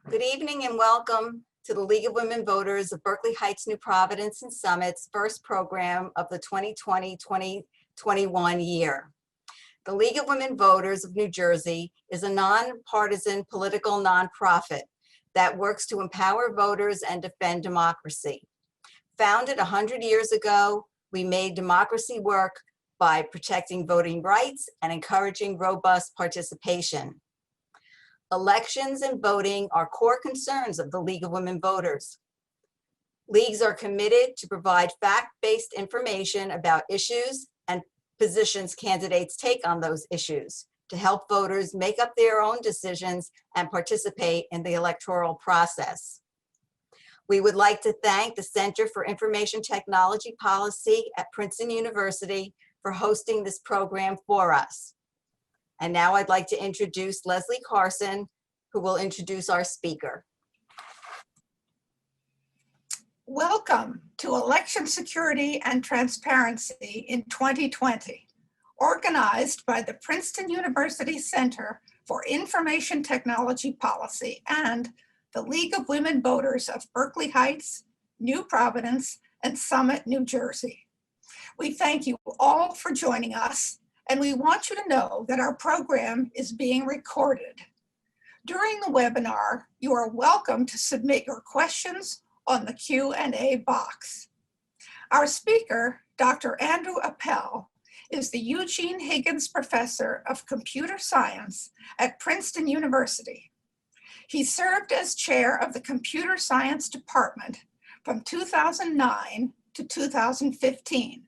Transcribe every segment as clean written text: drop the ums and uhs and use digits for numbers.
Good evening and welcome to the League of Women Voters of Berkeley Heights, New Providence, and Summit's first program of the 2020-2021 year. The League of Women Voters of New Jersey is a nonpartisan political nonprofit that works to empower voters and defend democracy. Founded 100 years ago, we made democracy work by protecting voting rights and encouraging robust participation. Elections and voting are core concerns of the League of Women Voters. Leagues are committed to provide fact-based information about issues and positions candidates take on those issues to help voters make up their own decisions and participate in the electoral process. We would like to thank the Center for Information Technology Policy at Princeton University for hosting this program for us. And now I'd like to introduce Leslie Carson, who will introduce our speaker. Welcome to Election Security and Transparency in 2020, organized by the Princeton University Center for Information Technology Policy and the League of Women Voters of Berkeley Heights, New Providence, and Summit, New Jersey. We thank you all for joining us, and we want you to know that our program is being recorded. During the webinar, you are welcome to submit your questions on the Q&A box. Our speaker, Dr. Andrew Appel, is the Eugene Higgins Professor of Computer Science at Princeton University. He served as chair of the Computer Science Department from 2009 to 2015.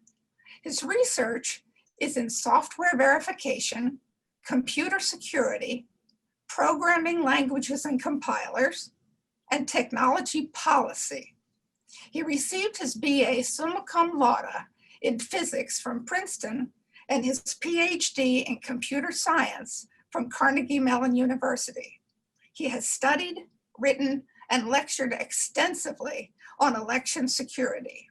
His research is in software verification, computer security, programming languages and compilers, and technology policy. He received his BA summa cum laude in physics from Princeton and his PhD in computer science from Carnegie Mellon University. He has studied, written, and lectured extensively on election security.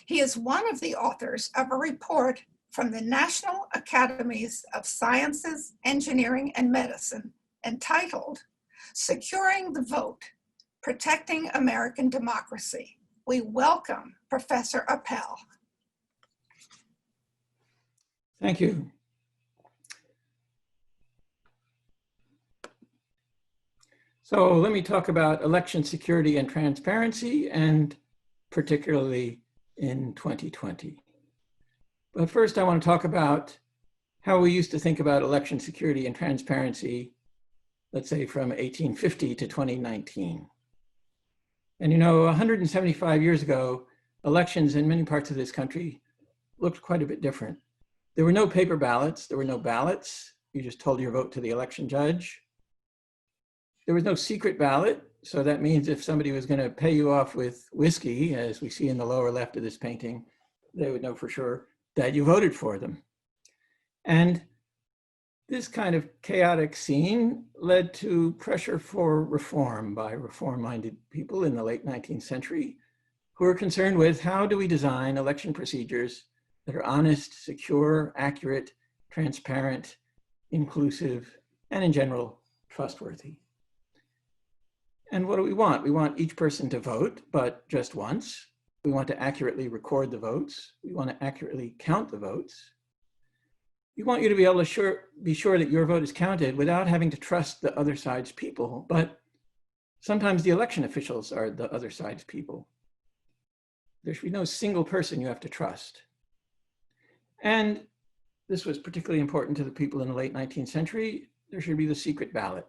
He is one of the authors of a report from the National Academies of Sciences, Engineering, and Medicine entitled Securing the Vote, Protecting American Democracy. We welcome Professor Appel. Thank you. So let me talk about election security and transparency, and particularly in 2020. But first, I want to talk about how we used to think about election security and transparency, let's say from 1850 to 2019. And you know, 175 years ago, elections in many parts of this country looked quite a bit different. There were no paper ballots, there were no ballots. You just told your vote to the election judge. There was no secret ballot, so that means if somebody was going to pay you off with whiskey, as we see in the lower left of this painting, they would know for sure that you voted for them. And this kind of chaotic scene led to pressure for reform by reform-minded people in the late 19th century who were concerned with how do we design election procedures that are honest, secure, accurate, transparent, inclusive, and in general, trustworthy. And what do we want? We want each person to vote, but just once. We want to accurately record the votes. We want to accurately count the votes. We want you to be able to be sure that your vote is counted without having to trust the other side's people, but sometimes the election officials are the other side's people. There should be no single person you have to trust. And this was particularly important to the people in the late 19th century. There should be the secret ballot.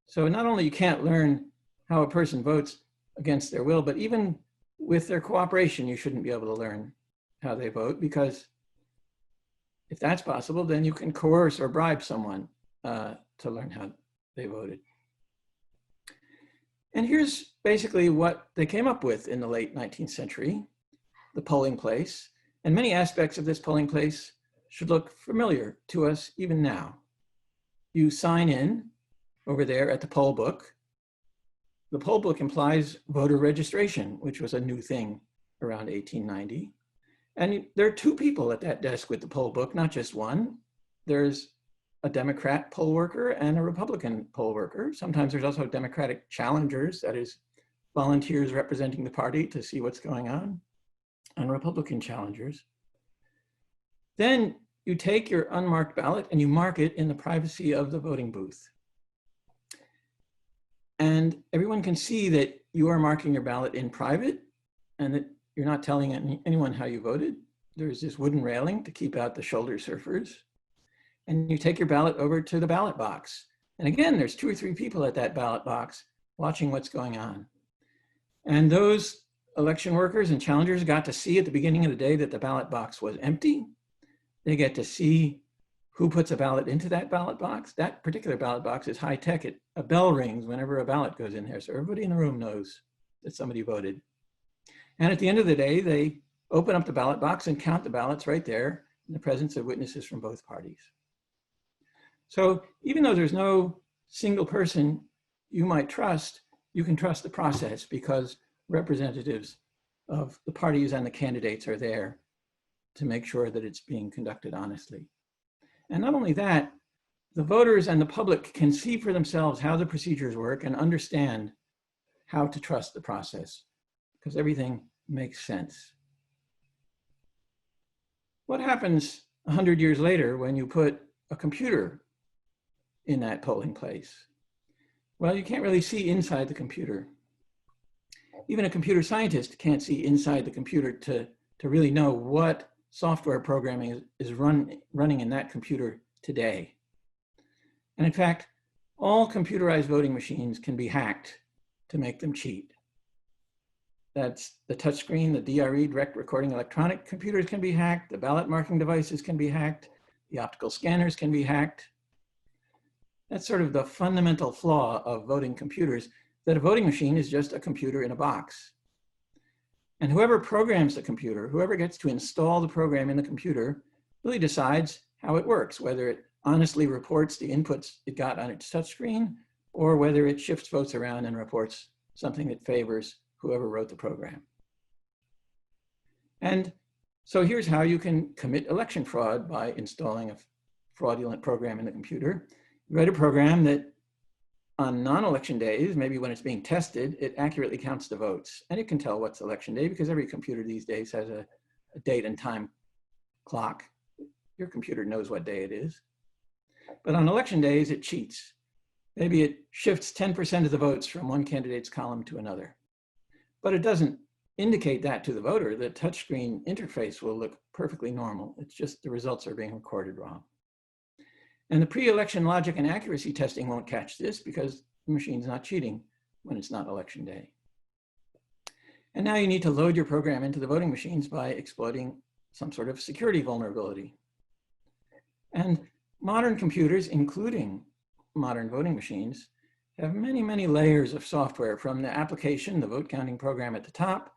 So not only you can't learn how a person votes against their will, but even with their cooperation, you shouldn't be able to learn how they vote, because if that's possible, then you can coerce or bribe someone to learn how they voted. And here's basically what they came up with in the late 19th century, the polling place. And many aspects of this polling place should look familiar to us even now. You sign in over there at the poll book. The poll book implies voter registration, which was a new thing around 1890. And there are two people at that desk with the poll book, not just one. There's a Democrat poll worker and a Republican poll worker. Sometimes there's also Democratic challengers, that is, volunteers representing the party to see what's going on, and Republican challengers. Then you take your unmarked ballot and you mark it in the privacy of the voting booth. And everyone can see that you are marking your ballot in private and that you're not telling anyone how you voted. There's this wooden railing to keep out the shoulder surfers. And you take your ballot over to the ballot box. And again, there's 2 or 3 people at that ballot box watching what's going on. And those election workers and challengers got to see at the beginning of the day that the ballot box was empty. They get to see who puts a ballot into that ballot box. That particular ballot box is high tech. A bell rings whenever a ballot goes in there. So everybody in the room knows that somebody voted. And at the end of the day, they open up the ballot box and count the ballots right there in the presence of witnesses from both parties. So even though there's no single person you might trust, you can trust the process because representatives of the parties and the candidates are there to make sure that it's being conducted honestly. And not only that, the voters and the public can see for themselves how the procedures work and understand how to trust the process because everything makes sense. What happens 100 years later when you put a computer in that polling place? Well, you can't really see inside the computer. Even a computer scientist can't see inside the computer to really know what software programming is running in that computer today. And in fact, all computerized voting machines can be hacked to make them cheat. That's the touchscreen, the DRE, direct recording electronic computers can be hacked, the ballot marking devices can be hacked, the optical scanners can be hacked. That's sort of the fundamental flaw of voting computers, that a voting machine is just a computer in a box. And whoever programs the computer, whoever gets to install the program in the computer, really decides how it works, whether it honestly reports the inputs it got on its touchscreen, or whether it shifts votes around and reports something that favors whoever wrote the program. And so here's how you can commit election fraud by installing a fraudulent program in the computer. You write a program that on non-election days, maybe when it's being tested, it accurately counts the votes. And it can tell what's election day because every computer these days has a date and time clock. Your computer knows what day it is. But on election days, it cheats. Maybe it shifts 10% of the votes from one candidate's column to another. But it doesn't indicate that to the voter. The touchscreen interface will look perfectly normal. It's just the results are being recorded wrong. And the pre-election logic and accuracy testing won't catch this because the machine's not cheating when it's not election day. And now you need to load your program into the voting machines by exploiting some sort of security vulnerability. And modern computers, including modern voting machines, have many, many layers of software, from the application, the vote counting program at the top,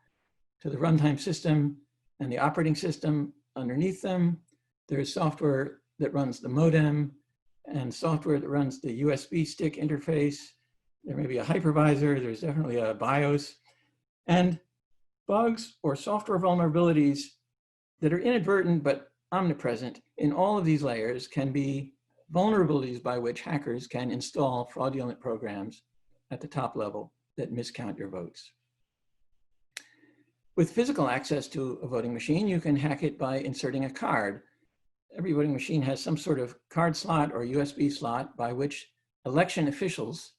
to the runtime system and the operating system underneath them. There's software that runs the modem and software that runs the USB stick interface. There may be a hypervisor, there's definitely a BIOS. And bugs or software vulnerabilities that are inadvertent but omnipresent in all of these layers can be vulnerabilities by which hackers can install fraudulent programs at the top level that miscount your votes. With physical access to a voting machine, you can hack it by inserting a card. Every voting machine has some sort of card slot or USB slot by which election officials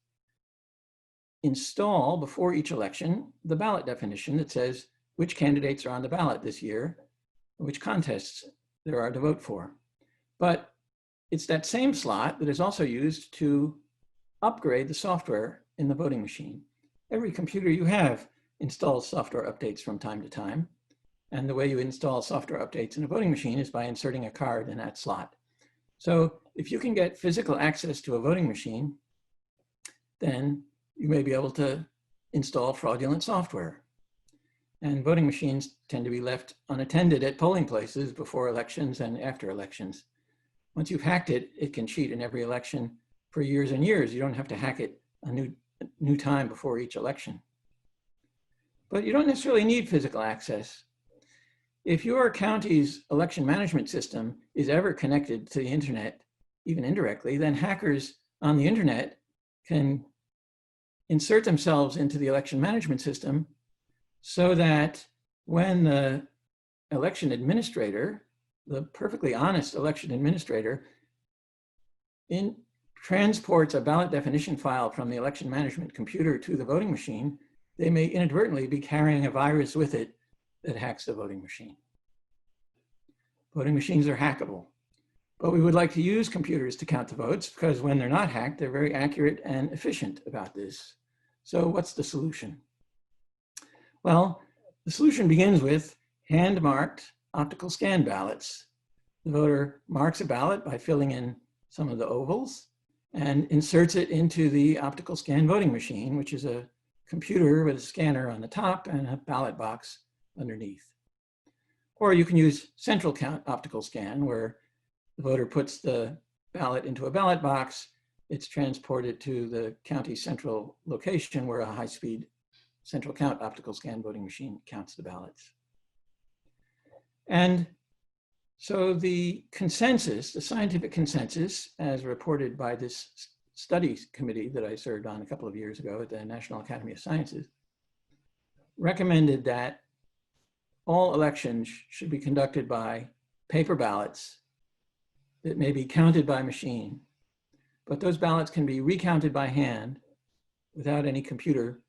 install before each election the ballot definition that says which candidates are on the ballot this year, and which contests there are to vote for. But it's that same slot that is also used to upgrade the software in the voting machine. Every computer you have installs software updates from time to time. And the way you install software updates in a voting machine is by inserting a card in that slot. So if you can get physical access to a voting machine, then you may be able to install fraudulent software. And voting machines tend to be left unattended at polling places before elections and after elections. Once you've hacked it, it can cheat in every election for years and years. You don't have to hack it a new time before each election. But you don't necessarily need physical access. If your county's election management system is ever connected to the internet, even indirectly, then hackers on the internet can insert themselves into the election management system so that when the election administrator, the perfectly honest election administrator, transports a ballot definition file from the election management computer to the voting machine, they may inadvertently be carrying a virus with it that hacks the voting machine. Voting machines are hackable, but we would like to use computers to count the votes because when they're not hacked, they're very accurate and efficient about this. So what's the solution? Well, the solution begins with hand-marked optical scan ballots. The voter marks a ballot by filling in some of the ovals and inserts it into the optical scan voting machine, which is a computer with a scanner on the top and a ballot box underneath. Or you can use central count optical scan, where the voter puts the ballot into a ballot box, it's transported to the county central location where a high-speed central count optical scan voting machine counts the ballots. And so the consensus, the scientific consensus, as reported by this studies committee that I served on a couple of years ago at the National Academy of Sciences, recommended that all elections should be conducted by paper ballots that may be counted by machine, but those ballots can be recounted by hand without any computer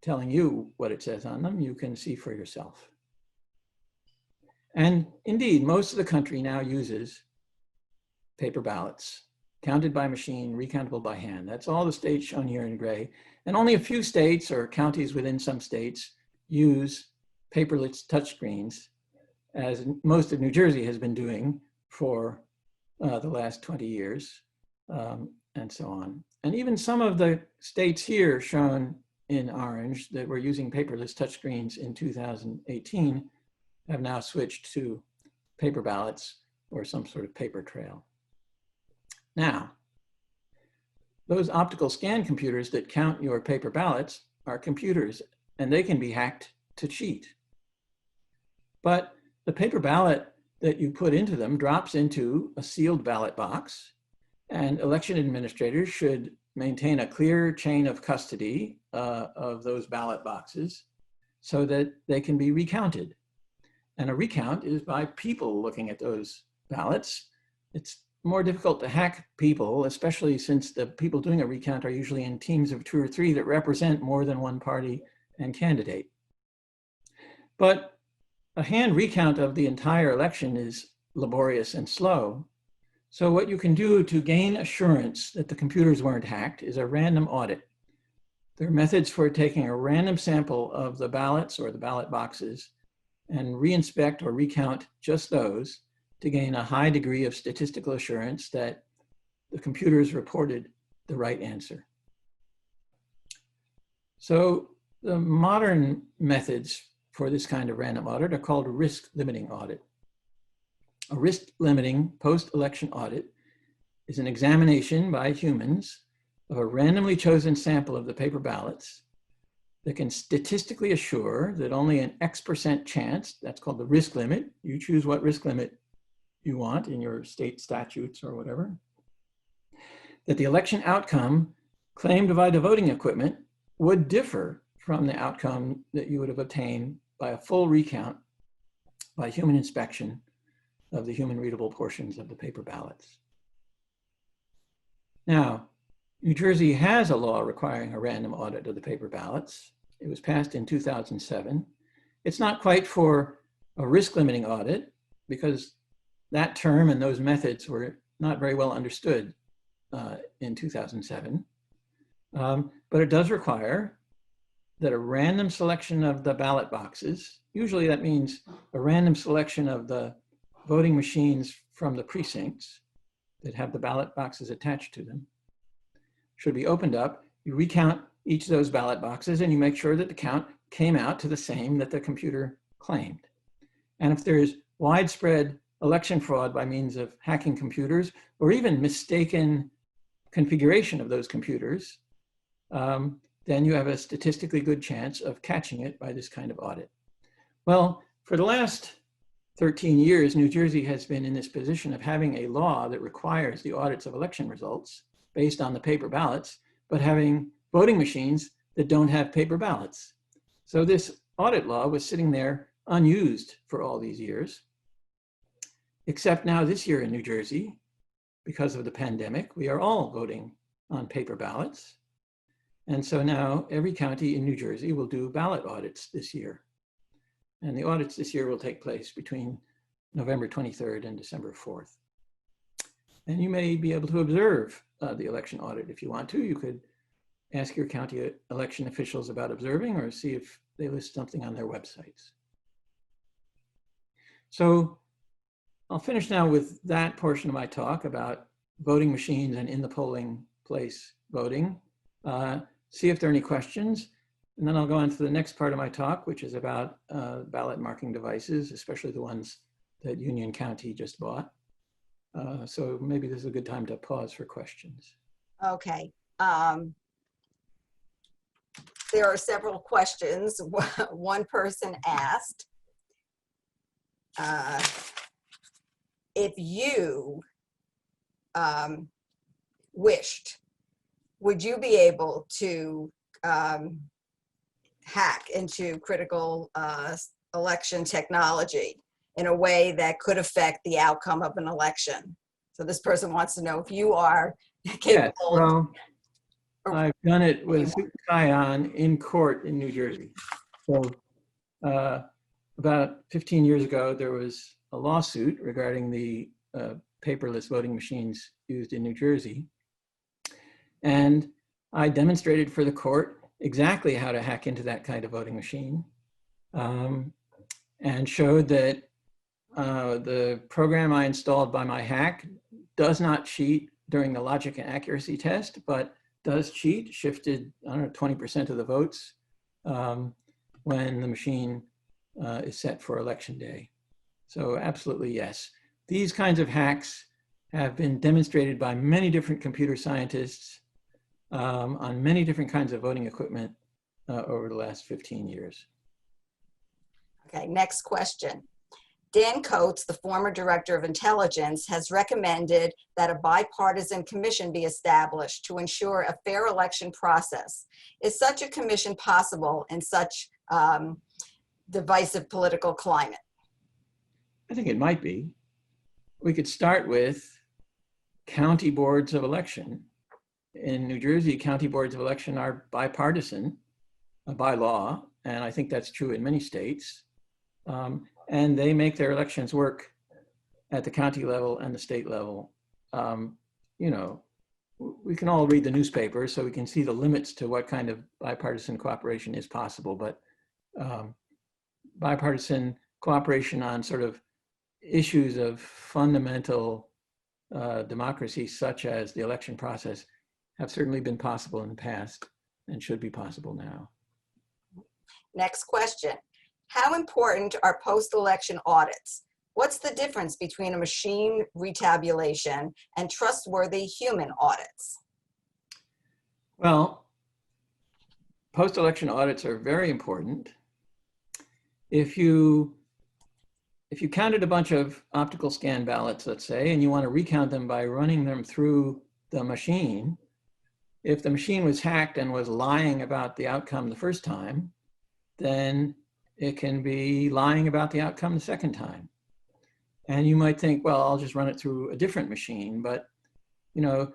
telling you what it says on them. You can see for yourself. And indeed, most of the country now uses paper ballots, counted by machine, recountable by hand. That's all the states shown here in gray. And only a few states or counties within some states use paperless touchscreens, as most of New Jersey has been doing for the last 20 years, and so on. And even some of the states here shown in orange that were using paperless touchscreens in 2018 have now switched to paper ballots or some sort of paper trail. Now, those optical scan computers that count your paper ballots are computers, and they can be hacked to cheat. But the paper ballot that you put into them drops into a sealed ballot box, and election administrators should maintain a clear chain of custody of those ballot boxes so that they can be recounted. And a recount is by people looking at those ballots. It's more difficult to hack people, especially since the people doing a recount are usually in teams of 2 or 3 that represent more than one party and candidate. But a hand recount of the entire election is laborious and slow. So what you can do to gain assurance that the computers weren't hacked is a random audit. There are methods for taking a random sample of the ballots or the ballot boxes and reinspect or recount just those to gain a high degree of statistical assurance that the computers reported the right answer. So the modern methods for this kind of random audit are called risk limiting audit. A risk limiting post-election audit is an examination by humans of a randomly chosen sample of the paper ballots that can statistically assure that only an X% chance, that's called the risk limit, you choose what risk limit you want in your state statutes or whatever, that the election outcome claimed by the voting equipment would differ from the outcome that you would have obtained by a full recount by human inspection of the human readable portions of the paper ballots. Now, New Jersey has a law requiring a random audit of the paper ballots. It was passed in 2007. It's not quite for a risk limiting audit because that term and those methods were not very well understood in 2007. But it does require that a random selection of the ballot boxes, usually that means a random selection of the voting machines from the precincts that have the ballot boxes attached to them, should be opened up. You recount each of those ballot boxes and you make sure that the count came out to the same that the computer claimed. And if there's widespread election fraud by means of hacking computers or even mistaken configuration of those computers, then you have a statistically good chance of catching it by this kind of audit. Well, for the last 13 years, New Jersey has been in this position of having a law that requires the audits of election results based on the paper ballots, but having voting machines that don't have paper ballots. So this audit law was sitting there unused for all these years, except now this year in New Jersey, because of the pandemic, we are all voting on paper ballots. And so now every county in New Jersey will do ballot audits this year. And the audits this year will take place between November 23rd and December 4th. And you may be able to observe the election audit if you want to. You could ask your county election officials about observing or see if they list something on their websites. So I'll finish now with that portion of my talk about voting machines and in the polling place voting. See if there are any questions. And then I'll go on to the next part of my talk, which is about ballot marking devices, especially the ones that Union County just bought. So maybe this is a good time to pause for questions. Okay. There are several questions. One person asked, if you wished, would you be able to hack into critical election technology in a way that could affect the outcome of an election? So this person wants to know if you are capable. Yes, well, I've done it with a suit and tie on in court in New Jersey. So about 15 years ago, there was a lawsuit regarding the paperless voting machines used in New Jersey. And I demonstrated for the court exactly how to hack into that kind of voting machine, and showed that the program I installed by my hack does not cheat during the logic and accuracy test, but does cheat, shifted, I don't know, 20% of the votes when the machine is set for election day. So absolutely yes. These kinds of hacks have been demonstrated by many different computer scientists on many different kinds of voting equipment over the last 15 years. Okay, next question. Dan Coates, the former director of intelligence, has recommended that a bipartisan commission be established to ensure a fair election process. Is such a commission possible in such divisive political climate? I think it might be. We could start with county boards of election. In New Jersey, county boards of election are bipartisan by law, and I think that's true in many states. And they make their elections work at the county level and the state level. You know, we can all read the newspaper, so we can see the limits to what kind of bipartisan cooperation is possible, but bipartisan cooperation on sort of issues of fundamental democracy, such as the election process, have certainly been possible in the past and should be possible now. Next question. How important are post-election audits? What's the difference between a machine retabulation and trustworthy human audits? Well, post-election audits are very important. If you counted a bunch of optical scan ballots, let's say, and you want to recount them by running them through the machine, if the machine was hacked and was lying about the outcome the first time, then it can be lying about the outcome the second time. And you might think, well, I'll just run it through a different machine. But, you know,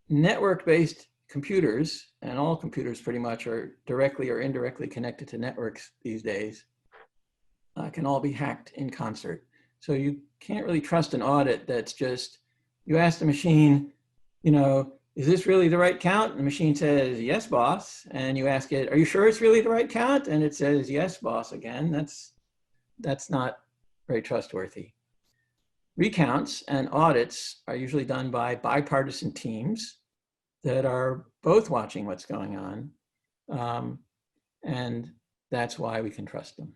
network-based computers, and all computers pretty much are directly or indirectly connected to networks these days, can all be hacked in concert. So you can't really trust an audit that's just, you ask the machine, you know, is this really the right count? And the machine says, yes, boss. And you ask it, are you sure it's really the right count? And it says, yes, boss, again. That's not very trustworthy. Recounts and audits are usually done by bipartisan teams that are both watching what's going on. And that's why we can trust them.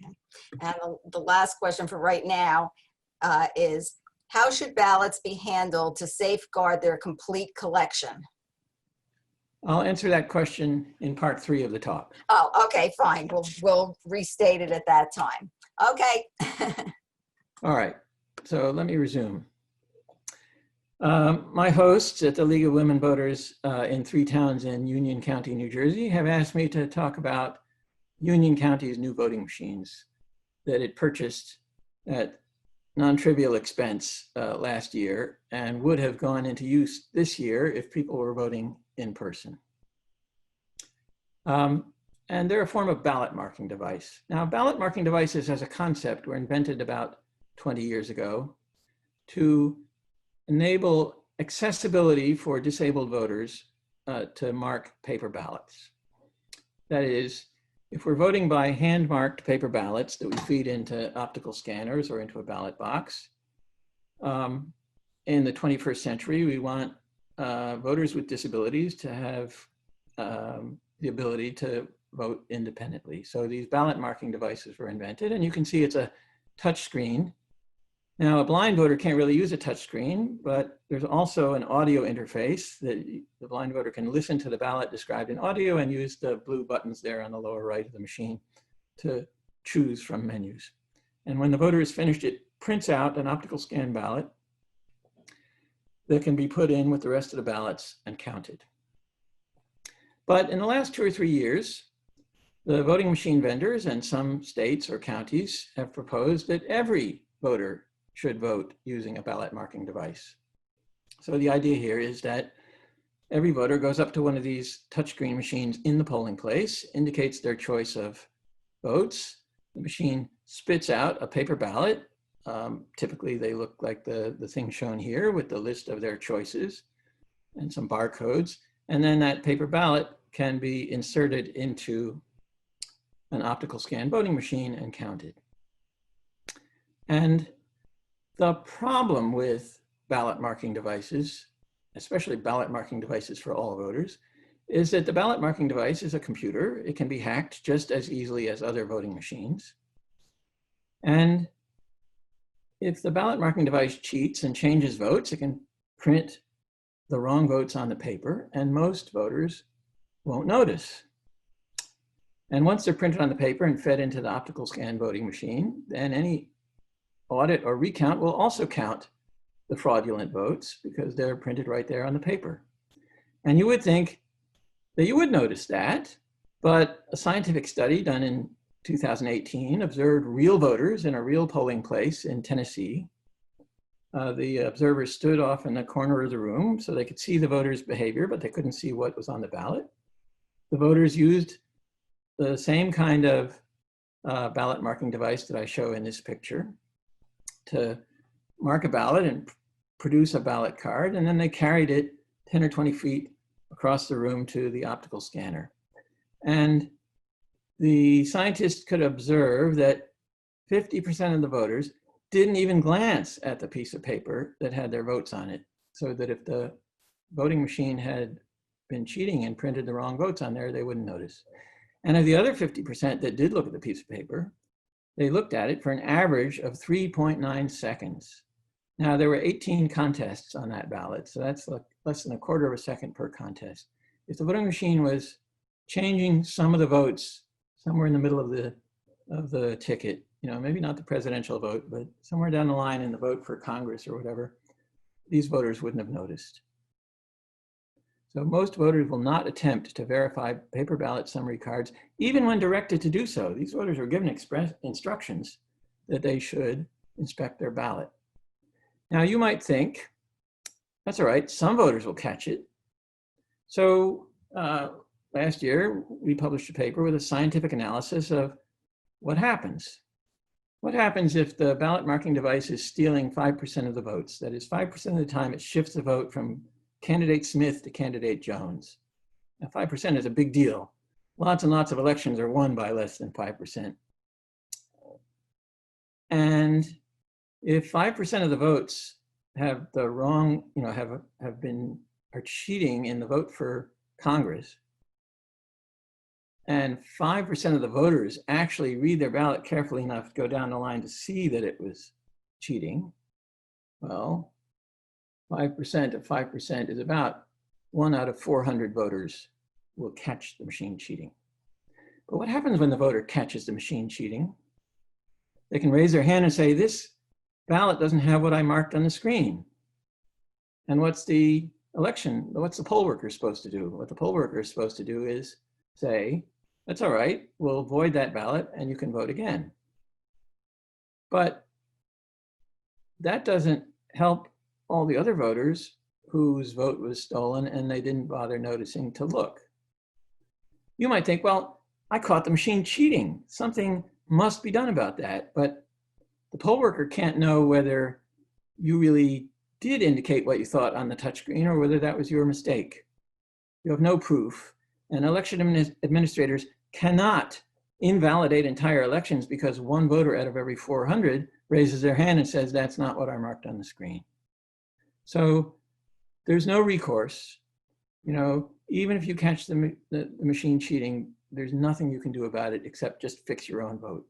Okay. And the last question for right now is, how should ballots be handled to safeguard their complete collection? I'll answer that question in part 3 of the talk. Oh, okay, fine. We'll restate it at that time. Okay. All right, so let me resume. My hosts at the League of Women Voters in 3 towns in Union County, New Jersey, have asked me to talk about Union County's new voting machines that it purchased at non-trivial expense last year and would have gone into use this year if people were voting in person. And they're a form of ballot marking device. Now, ballot marking devices as a concept were invented about 20 years ago to enable accessibility for disabled voters to mark paper ballots. That is, if we're voting by hand-marked paper ballots that we feed into optical scanners or into a ballot box, in the 21st century, we want voters with disabilities to have the ability to vote independently. So these ballot marking devices were invented, and you can see it's a touch screen. Now, a blind voter can't really use a touch screen, but there's also an audio interface that the blind voter can listen to the ballot described in audio and use the blue buttons there on the lower right of the machine to choose from menus. And when the voter is finished, it prints out an optical scan ballot that can be put in with the rest of the ballots and counted. But in the last 2 or 3 years, the voting machine vendors and some states or counties have proposed that every voter should vote using a ballot marking device. So the idea here is that every voter goes up to one of these touchscreen machines in the polling place, indicates their choice of votes. The machine spits out a paper ballot. Typically, they look like the thing shown here with the list of their choices and some barcodes. And then that paper ballot can be inserted into an optical scan voting machine and counted. And the problem with ballot marking devices, especially ballot marking devices for all voters, is that the ballot marking device is a computer. It can be hacked just as easily as other voting machines. And if the ballot marking device cheats and changes votes, it can print the wrong votes on the paper, and most voters won't notice. And once they're printed on the paper and fed into the optical scan voting machine, then any audit or recount will also count the fraudulent votes because they're printed right there on the paper. And you would think that you would notice that, but a scientific study done in 2018 observed real voters in a real polling place in Tennessee. The observers stood off in the corner of the room so they could see the voters' behavior, but they couldn't see what was on the ballot. The voters used the same kind of ballot marking device that I show in this picture to mark a ballot and produce a ballot card, and then they carried it 10 or 20 feet across the room to the optical scanner. And the scientists could observe that 50% of the voters didn't even glance at the piece of paper that had their votes on it, so that if the voting machine had been cheating and printed the wrong votes on there, they wouldn't notice. And of the other 50% that did look at the piece of paper, they looked at it for an average of 3.9 seconds. Now, there were 18 contests on that ballot, so that's less than a quarter of a second per contest. If the voting machine was changing some of the votes somewhere in the middle of the ticket, you know, maybe not the presidential vote, but somewhere down the line in the vote for Congress or whatever, these voters wouldn't have noticed. So most voters will not attempt to verify paper ballot summary cards, even when directed to do so. These voters are given express instructions that they should inspect their ballot. Now you might think, that's all right, some voters will catch it. So last year, we published a paper with a scientific analysis of what happens. What happens if the ballot marking device is stealing 5% of the votes? That is, 5% of the time it shifts the vote from candidate Smith to candidate Jones. Now, 5% is a big deal. Lots and lots of elections are won by less than 5%. And if 5% of the votes have the wrong, you know, are cheating in the vote for Congress, and 5% of the voters actually read their ballot carefully enough to go down the line to see that it was cheating, well, 5% of 5% is about 1 out of 400 voters will catch the machine cheating. But what happens when the voter catches the machine cheating? They can raise their hand and say, this ballot doesn't have what I marked on the screen. And what's the poll worker supposed to do? What the poll worker is supposed to do is say, that's all right, we'll void that ballot and you can vote again. But that doesn't help all the other voters whose vote was stolen and they didn't bother noticing to look. You might think, well, I caught the machine cheating. Something must be done about that. But the poll worker can't know whether you really did indicate what you thought on the touchscreen or whether that was your mistake. You have no proof. And election administrators cannot invalidate entire elections because one voter out of every 400 raises their hand and says, that's not what I marked on the screen. So there's no recourse. You know, even if you catch the machine cheating, there's nothing you can do about it except just fix your own vote.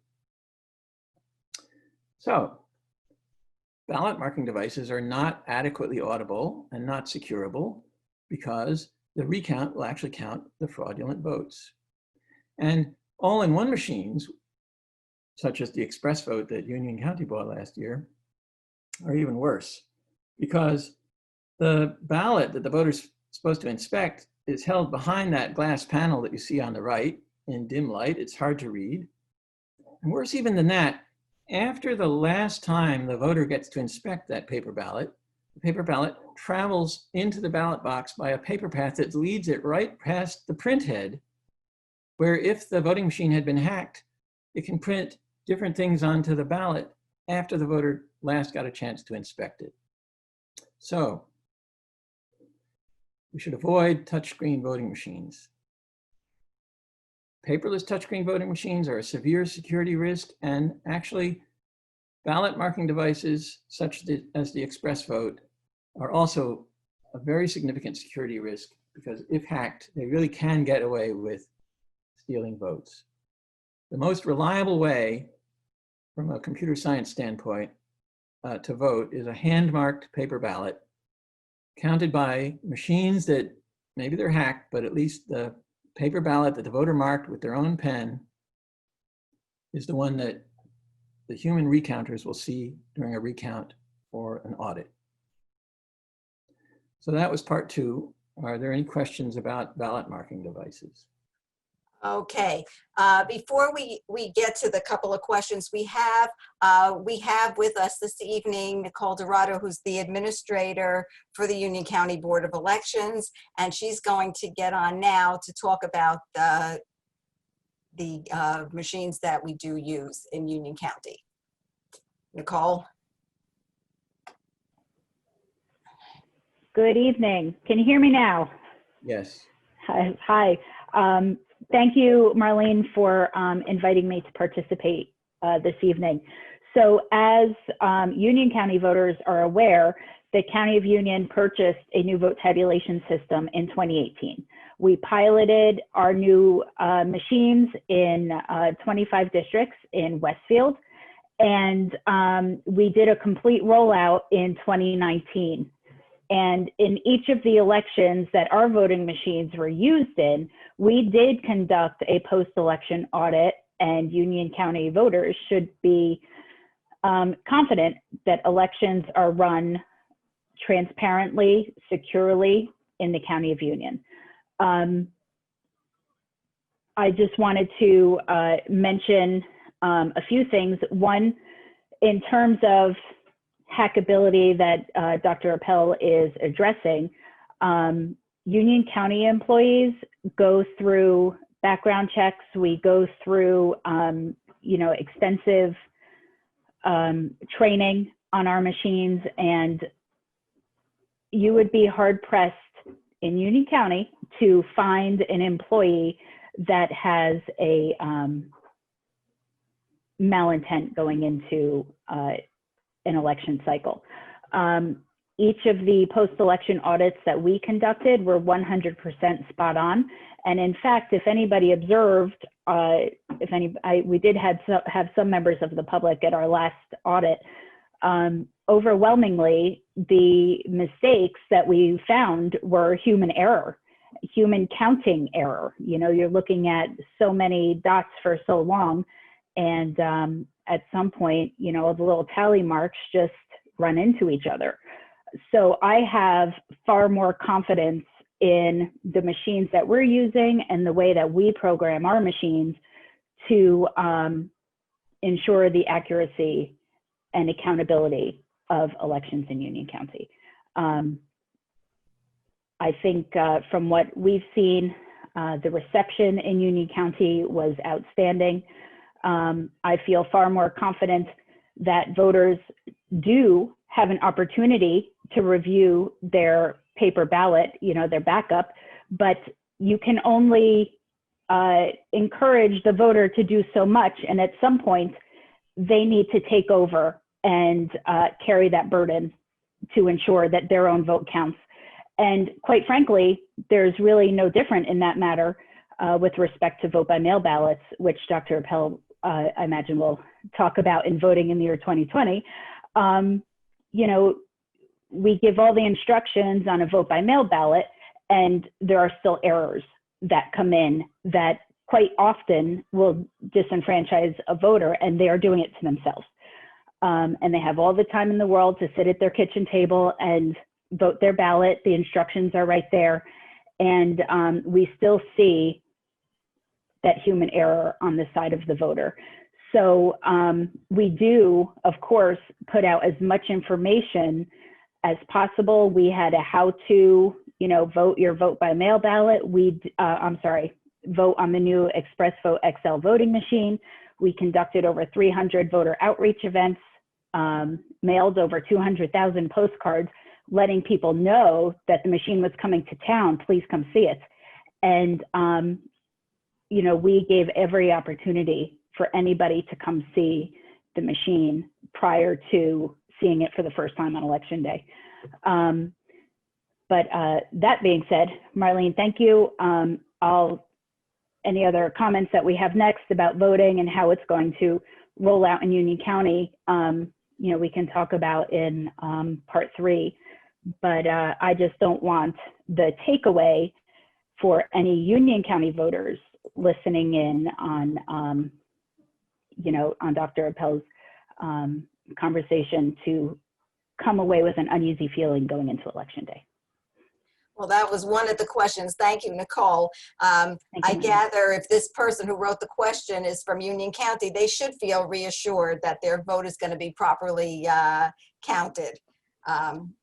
So ballot marking devices are not adequately audible and not securable because the recount will actually count the fraudulent votes. And all-in-one machines, such as the express vote that Union County bought last year, are even worse because the ballot that the voter's supposed to inspect is held behind that glass panel that you see on the right in dim light. It's hard to read. And worse even than that, after the last time the voter gets to inspect that paper ballot, the paper ballot travels into the ballot box by a paper path that leads it right past the print head, where if the voting machine had been hacked, it can print different things onto the ballot after the voter last got a chance to inspect it. So we should avoid touchscreen voting machines. Paperless touchscreen voting machines are a severe security risk, and actually ballot marking devices such as the express vote are also a very significant security risk because if hacked, they really can get away with stealing votes. The most reliable way from a computer science standpoint to vote is a hand-marked paper ballot counted by machines that maybe they're hacked, but at least the paper ballot that the voter marked with their own pen is the one that the human recounters will see during a recount or an audit. So that was part 2. Are there any questions about ballot marking devices? Okay, before we get to the couple of questions we have with us this evening Nicole Dorado, who's the administrator for the Union County Board of Elections, and she's going to get on now to talk about the machines that we do use in Union County. Nicole? Good evening. Can you hear me now? Yes. Hi. Thank you, Marlene, for inviting me to participate this evening. So as Union County voters are aware, the County of Union purchased a new vote tabulation system in 2018. We piloted our new machines in 25 districts in Westfield, and we did a complete rollout in 2019. And in each of the elections that our voting machines were used in, we did conduct a post-election audit, and Union County voters should be confident that elections are run transparently, securely in the County of Union. I just wanted to mention a few things. One, in terms of hackability that Dr. Appel is addressing, Union County employees go through background checks. We go through, extensive training on our machines, and you would be hard pressed in Union County to find an employee that has a malintent going into an election cycle. Each of the post-election audits that we conducted were 100% spot on. And in fact, if anybody observed, we did have some members of the public at our last audit, overwhelmingly, the mistakes that we found were human error, human counting error. You know, you're looking at so many dots for so long, and at some point, you know, the little tally marks just run into each other. So I have far more confidence in the machines that we're using and the way that we program our machines to ensure the accuracy and accountability of elections in Union County. I think from what we've seen, the reception in Union County was outstanding. I feel far more confident that voters do have an opportunity to review their paper ballot, you know, their backup, but you can only encourage the voter to do so much. And at some point, they need to take over and carry that burden to ensure that their own vote counts. And quite frankly, there's really no different in that matter with respect to vote by mail ballots, which Dr. Appel, I imagine, will talk about in voting in the year 2020. You know, we give all the instructions on a vote by mail ballot, and there are still errors that come in that quite often will disenfranchise a voter, and they are doing it to themselves. And they have all the time in the world to sit at their kitchen table and vote their ballot. The instructions are right there. And we still see that human error on the side of the voter. So we do, of course, put out as much information as possible. We had a how-to, you know, vote your vote by mail ballot. Vote on the new Express Vote XL voting machine. We conducted over 300 voter outreach events, mailed over 200,000 postcards, letting people know that the machine was coming to town, please come see it. And, you know, we gave every opportunity for anybody to come see the machine prior to seeing it for the first time on election day. But that being said, Marlene, thank you. Any other comments that we have next about voting and how it's going to roll out in Union County, you know, we can talk about in part 3. But I just don't want the takeaway for any Union County voters listening in on, you know, on Dr. Appel's conversation to come away with an uneasy feeling going into election day. Well, that was one of the questions. Thank you, Nicole. I gather if this person who wrote the question is from Union County, they should feel reassured that their vote is going to be properly counted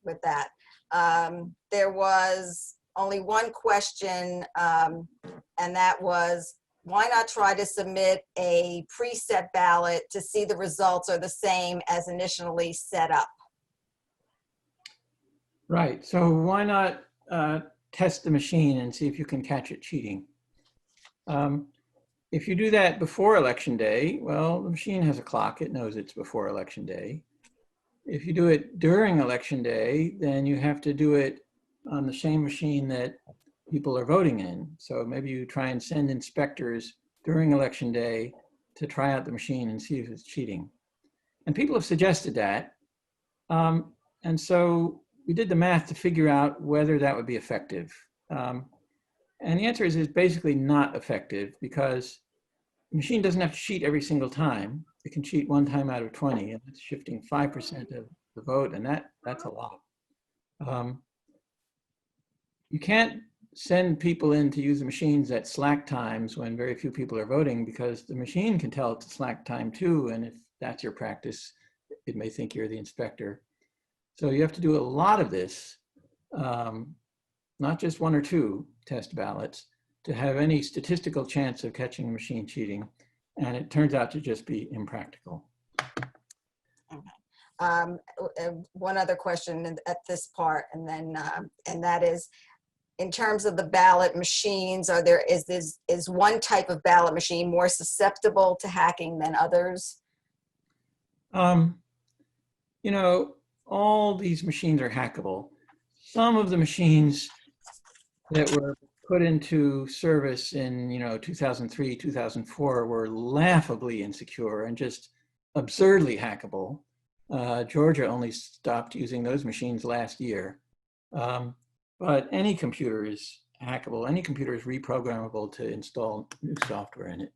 with that. There was only one question, and that was, why not try to submit a preset ballot to see the results are the same as initially set up? Right. So why not test the machine and see if you can catch it cheating? If you do that before Election Day, well, the machine has a clock. It knows it's before Election Day. If you do it during Election Day, then you have to do it on the same machine that people are voting in. So maybe you try and send inspectors during Election Day to try out the machine and see if it's cheating. And people have suggested that. And so we did the math to figure out whether that would be effective. And the answer is it's basically not effective because the machine doesn't have to cheat every single time. It can cheat one time out of 20, and that's shifting 5% of the vote, and that's a lot. You can't send people in to use the machines at slack times when very few people are voting, because the machine can tell it's a slack time too, and if that's your practice, it may think you're the inspector. So you have to do a lot of this, not just 1 or 2 test ballots, to have any statistical chance of catching a machine cheating. And it turns out to just be impractical. Okay. One other question at this part, and then and that is, in terms of the ballot machines, is one type of ballot machine more susceptible to hacking than others? You know, all these machines are hackable. Some of the machines that were put into service in 2003, 2004 were laughably insecure and just absurdly hackable. Georgia only stopped using those machines last year. But any computer is hackable. Any computer is reprogrammable to install new software in it.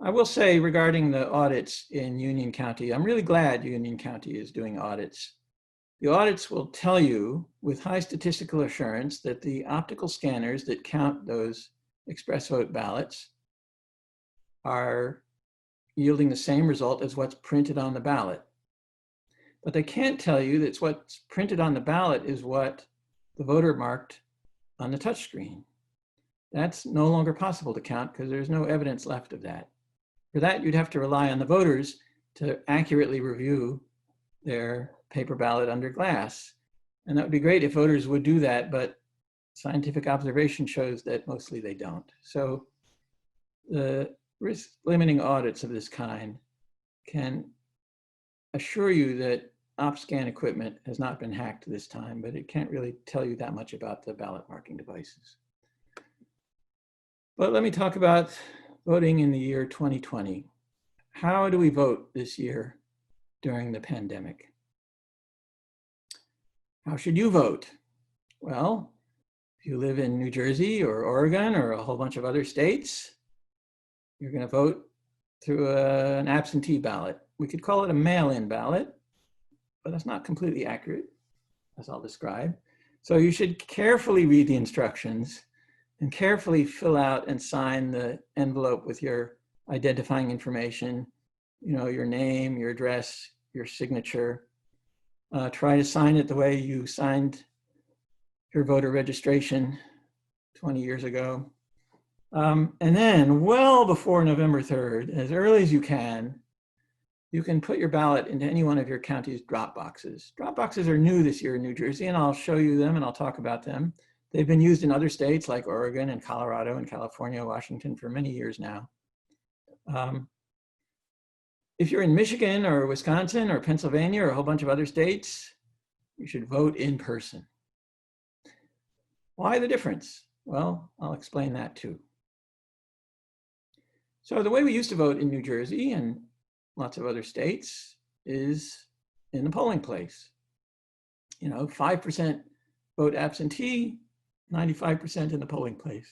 I will say regarding the audits in Union County, I'm really glad Union County is doing audits. The audits will tell you with high statistical assurance that the optical scanners that count those express vote ballots are yielding the same result as what's printed on the ballot. But they can't tell you that what's printed on the ballot is what the voter marked on the touchscreen. That's no longer possible to count because there's no evidence left of that. For that, you'd have to rely on the voters to accurately review their paper ballot under glass. And that would be great if voters would do that, but scientific observation shows that mostly they don't. So the risk limiting audits of this kind can assure you that OpScan equipment has not been hacked this time, but it can't really tell you that much about the ballot marking devices. But let me talk about voting in the year 2020. How do we vote this year during the pandemic? How should you vote? Well, if you live in New Jersey or Oregon or a whole bunch of other states, you're going to vote through an absentee ballot. We could call it a mail-in ballot, but that's not completely accurate, as I'll describe. So you should carefully read the instructions and carefully fill out and sign the envelope with your identifying information, your name, your address, your signature. Try to sign it the way you signed your voter registration 20 years ago. And then well before November 3rd, as early as you can put your ballot into any one of your county's drop boxes. Drop boxes are new this year in New Jersey, and I'll show you them and I'll talk about them. They've been used in other states like Oregon and Colorado and California, Washington for many years now. If you're in Michigan or Wisconsin or Pennsylvania or a whole bunch of other states, you should vote in person. Why the difference? Well, I'll explain that too. So the way we used to vote in New Jersey and lots of other states is in the polling place. 5% vote absentee, 95% in the polling place.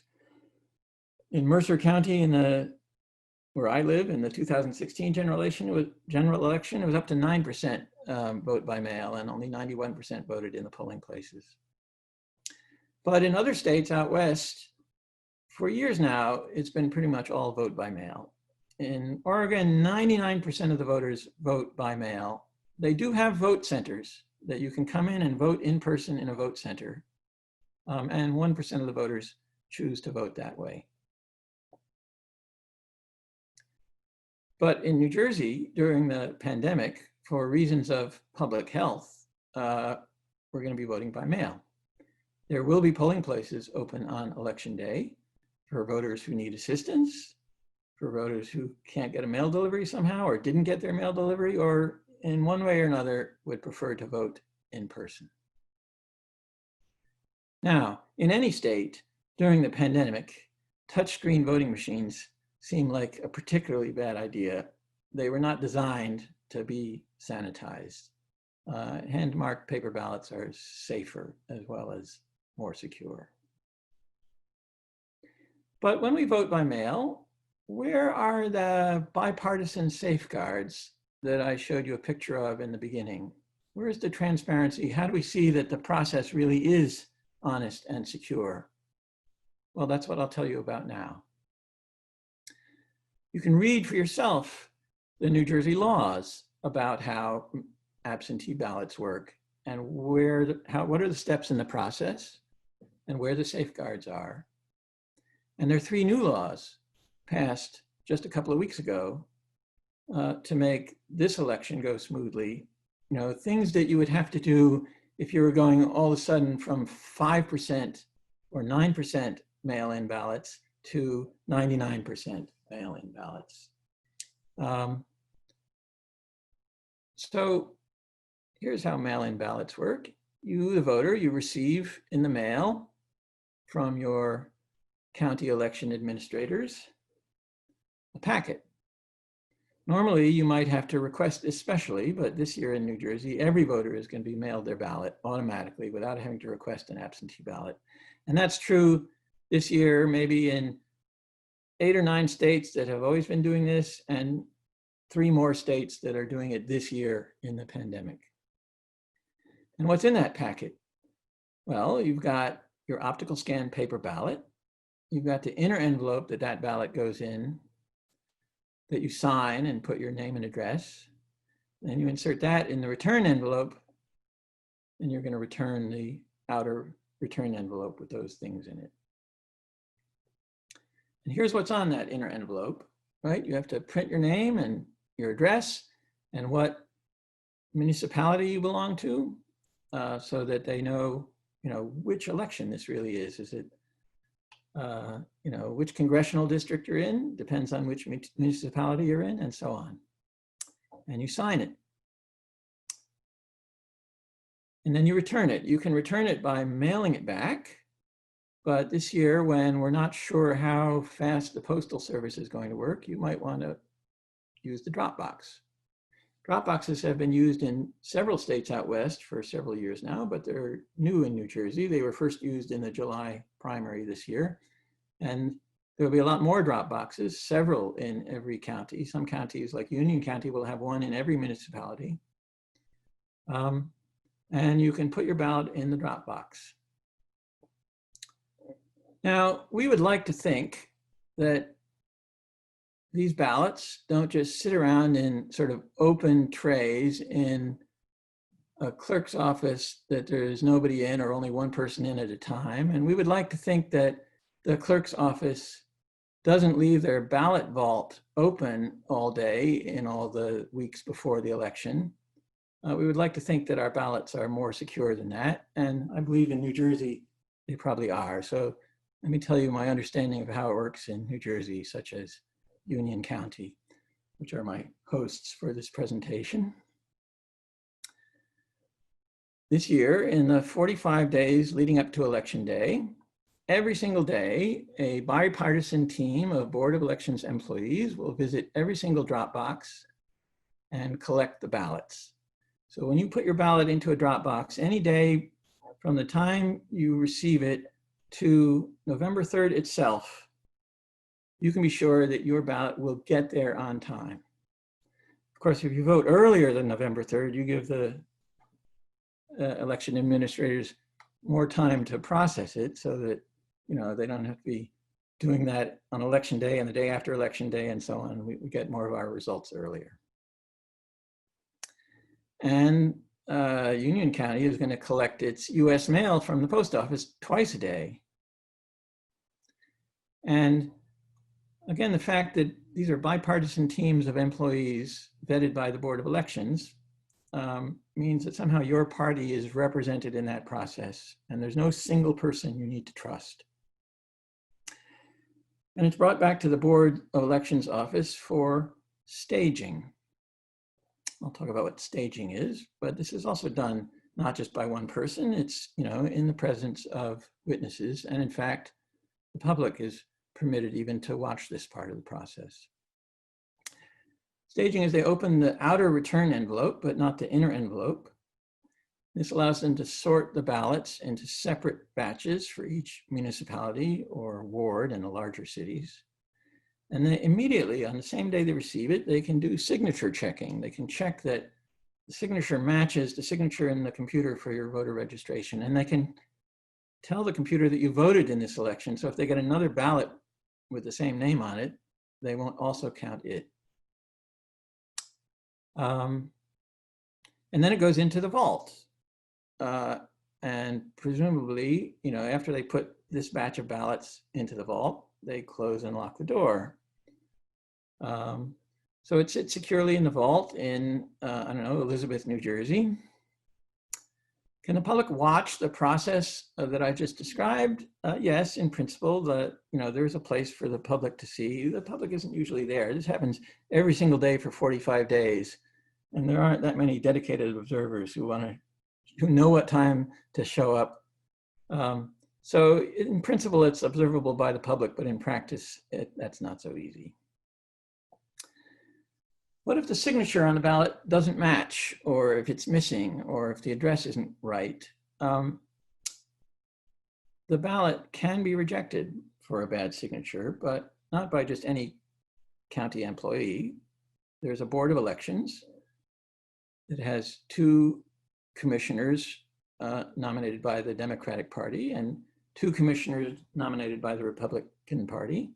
In Mercer County, where I live, in the 2016 general election, it was up to 9% vote by mail, and only 91% voted in the polling places. But in other states out west, for years now, it's been pretty much all vote by mail. In Oregon, 99% of the voters vote by mail. They do have vote centers that you can come in and vote in person in a vote center. And 1% of the voters choose to vote that way. But in New Jersey, during the pandemic, for reasons of public health, we're going to be voting by mail. There will be polling places open on Election Day for voters who need assistance, for voters who can't get a mail delivery somehow or didn't get their mail delivery, or in one way or another would prefer to vote in person. Now, in any state during the pandemic, touchscreen voting machines seem like a particularly bad idea. They were not designed to be sanitized. Hand-marked paper ballots are safer as well as more secure. But when we vote by mail, where are the bipartisan safeguards that I showed you a picture of in the beginning? Where's the transparency? How do we see that the process really is honest and secure? Well, that's what I'll tell you about now. You can read for yourself the New Jersey laws about how absentee ballots work and what are the steps in the process and where the safeguards are. And there are 3 new laws passed just a couple of weeks ago to make this election go smoothly. Things that you would have to do if you were going all of a sudden from 5% or 9% mail-in ballots to 99% mail-in ballots. So here's how mail-in ballots work. You, the voter, you receive in the mail from your county election administrators a packet. Normally, you might have to request especially, but this year in New Jersey, every voter is going to be mailed their ballot automatically without having to request an absentee ballot. And that's true this year, maybe in 8 or 9 states that have always been doing this, and 3 more states that are doing it this year in the pandemic. And what's in that packet? Well, you've got your optical scan paper ballot. You've got the inner envelope that that ballot goes in, that you sign and put your name and address. Then you insert that in the return envelope, and you're going to return the outer return envelope with those things in it. And here's what's on that inner envelope, right? You have to print your name and your address and what municipality you belong to, so that they know, which election this really is. Is it, which congressional district you're in, depends on which municipality you're in, and so on. And you sign it. And then you return it. You can return it by mailing it back. But this year, when we're not sure how fast the Postal Service is going to work, you might want to use the drop box. Drop boxes have been used in several states out west for several years now, but they're new in New Jersey. They were first used in the July primary this year. And there'll be a lot more drop boxes, several in every county. Some counties like Union County will have one in every municipality. And you can put your ballot in the drop box. Now, we would like to think that these ballots don't just sit around in sort of open trays in a clerk's office that there's nobody in or only one person in at a time. And we would like to think that the clerk's office doesn't leave their ballot vault open all day in all the weeks before the election. We would like to think that our ballots are more secure than that. And I believe in New Jersey, they probably are. So let me tell you my understanding of how it works in New Jersey, such as Union County, which are my hosts for this presentation. This year, in the 45 days leading up to Election Day, every single day, a bipartisan team of Board of Elections employees will visit every single drop box and collect the ballots. So when you put your ballot into a drop box, any day from the time you receive it to November 3rd itself, you can be sure that your ballot will get there on time. Of course, if you vote earlier than November 3rd, you give the election administrators more time to process it so that they don't have to be doing that on Election Day and the day after Election Day and so on. We get more of our results earlier. And Union County is going to collect its US mail from the post office twice a day. And again, the fact that these are bipartisan teams of employees vetted by the Board of Elections means that somehow your party is represented in that process, and there's no single person you need to trust. And it's brought back to the Board of Elections office for staging. I'll talk about what staging is, but this is also done not just by one person. It's in the presence of witnesses, and in fact, the public is permitted even to watch this part of the process. Staging is they open the outer return envelope, but not the inner envelope. This allows them to sort the ballots into separate batches for each municipality or ward in the larger cities. And then immediately on the same day they receive it, they can do signature checking. They can check that the signature matches the signature in the computer for your voter registration. And they can tell the computer that you voted in this election. So if they get another ballot with the same name on it, they won't also count it. And then it goes into the vault. And presumably, after they put this batch of ballots into the vault, they close and lock the door. So it sits securely in the vault in, Elizabeth, New Jersey. Can the public watch the process that I just described? Yes, in principle, there's a place for the public to see. The public isn't usually there. This happens every single day for 45 days. And there aren't that many dedicated observers who know what time to show up. So in principle, it's observable by the public, but in practice, that's not so easy. What if the signature on the ballot doesn't match, or if it's missing, or if the address isn't right? The ballot can be rejected for a bad signature, but not by just any county employee. There's a board of elections that has 2 commissioners nominated by the Democratic Party and 2 commissioners nominated by the Republican Party.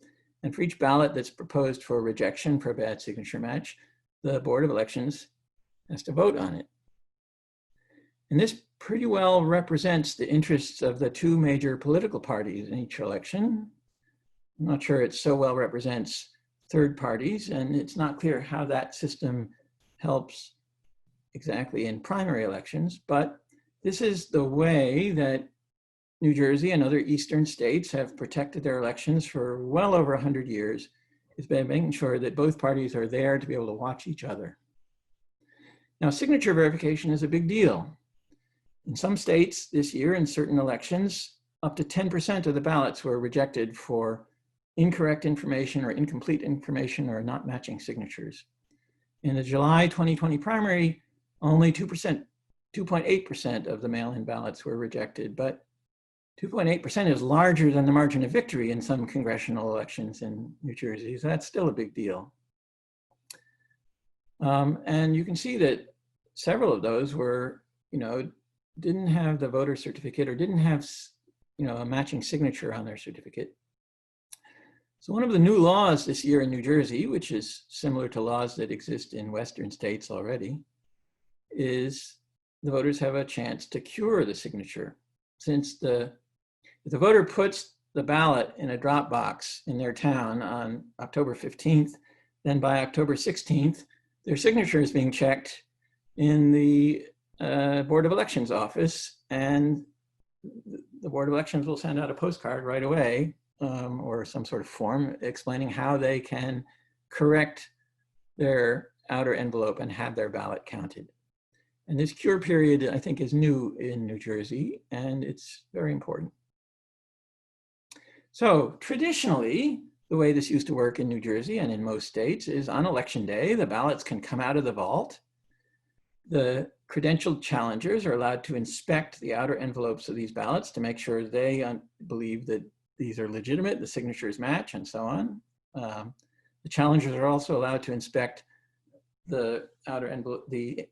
And for each ballot that's proposed for rejection for a bad signature match, the Board of Elections has to vote on it. And this pretty well represents the interests of the 2 major political parties in each election. I'm not sure it so well represents third parties, and it's not clear how that system helps exactly in primary elections, but this is the way that New Jersey and other eastern states have protected their elections for well over 100 years, is by making sure that both parties are there to be able to watch each other. Now, signature verification is a big deal. In some states this year, in certain elections, up to 10% of the ballots were rejected for incorrect information or incomplete information or not matching signatures. In the July 2020 primary, only 2.8% of the mail-in ballots were rejected, but 2.8% is larger than the margin of victory in some congressional elections in New Jersey, so that's still a big deal. And you can see that several of those were, didn't have the voter certificate or didn't have, a matching signature on their certificate. So one of the new laws this year in New Jersey, which is similar to laws that exist in Western states already, is the voters have a chance to cure the signature. Since if the voter puts the ballot in a drop box in their town on October 15th, then by October 16th, their signature is being checked in the Board of Elections office, and the Board of Elections will send out a postcard right away or some sort of form explaining how they can correct their outer envelope and have their ballot counted. And this cure period, I think, is new in New Jersey, and it's very important. So traditionally, the way this used to work in New Jersey and in most states is on election day, the ballots can come out of the vault. The credentialed challengers are allowed to inspect the outer envelopes of these ballots to make sure they believe that these are legitimate, the signatures match, and so on. The challengers are also allowed to inspect the outer envelope, the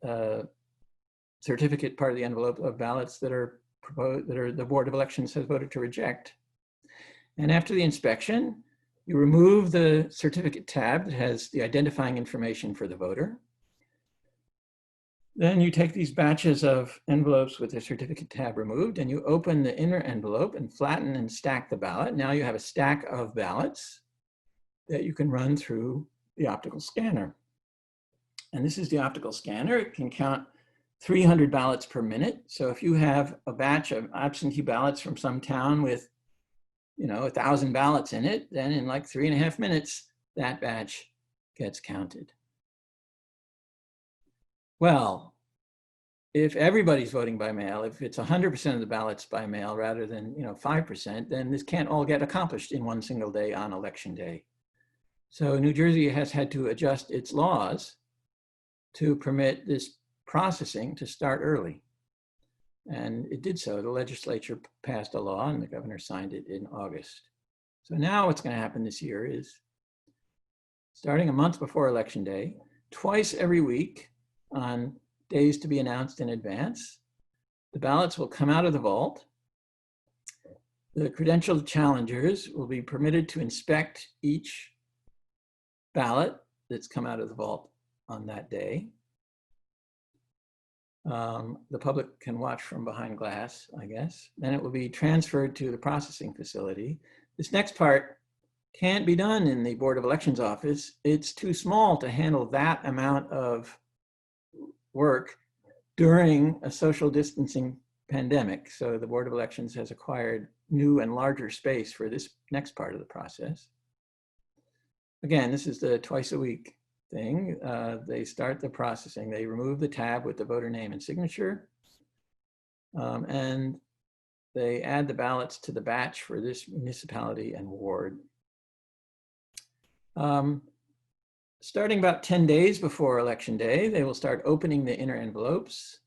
certificate part of the envelope of ballots that are proposed, that the Board of Elections has voted to reject. And after the inspection, you remove the certificate tab that has the identifying information for the voter. Then you take these batches of envelopes with the certificate tab removed and you open the inner envelope and flatten and stack the ballot. Now you have a stack of ballots that you can run through the optical scanner. And this is the optical scanner. It can count 300 ballots per minute. So if you have a batch of absentee ballots from some town with 1,000 ballots in it, then in like 3.5 minutes, that batch gets counted. Well, if everybody's voting by mail, if it's 100% of the ballots by mail rather than 5%, then this can't all get accomplished in one single day on election day. So New Jersey has had to adjust its laws to permit this processing to start early. And it did so. The legislature passed a law and the governor signed it in August. So now what's going to happen this year is, starting a month before Election Day, twice every week on days to be announced in advance, the ballots will come out of the vault. The credentialed challengers will be permitted to inspect each ballot that's come out of the vault on that day. The public can watch from behind glass, I guess. Then it will be transferred to the processing facility. This next part can't be done in the Board of Elections office. It's too small to handle that amount of work during a social distancing pandemic. So the Board of Elections has acquired new and larger space for this next part of the process. Again, this is the twice a week thing. They start the processing. They remove the tab with the voter name and signature. And they add the ballots to the batch for this municipality and ward. Starting about 10 days before Election Day, they will start opening the inner envelopes,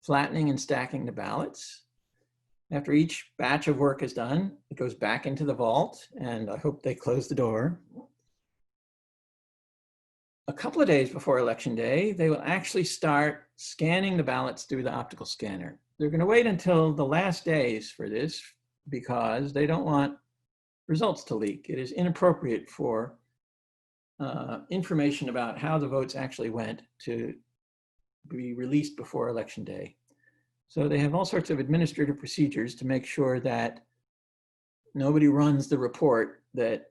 flattening and stacking the ballots. After each batch of work is done, it goes back into the vault, and I hope they close the door. a couple of days before Election Day, they will actually start scanning the ballots through the optical scanner. They're going to wait until the last days for this because they don't want results to leak. It is inappropriate for information about how the votes actually went to be released before Election Day. So they have all sorts of administrative procedures to make sure that nobody runs the report that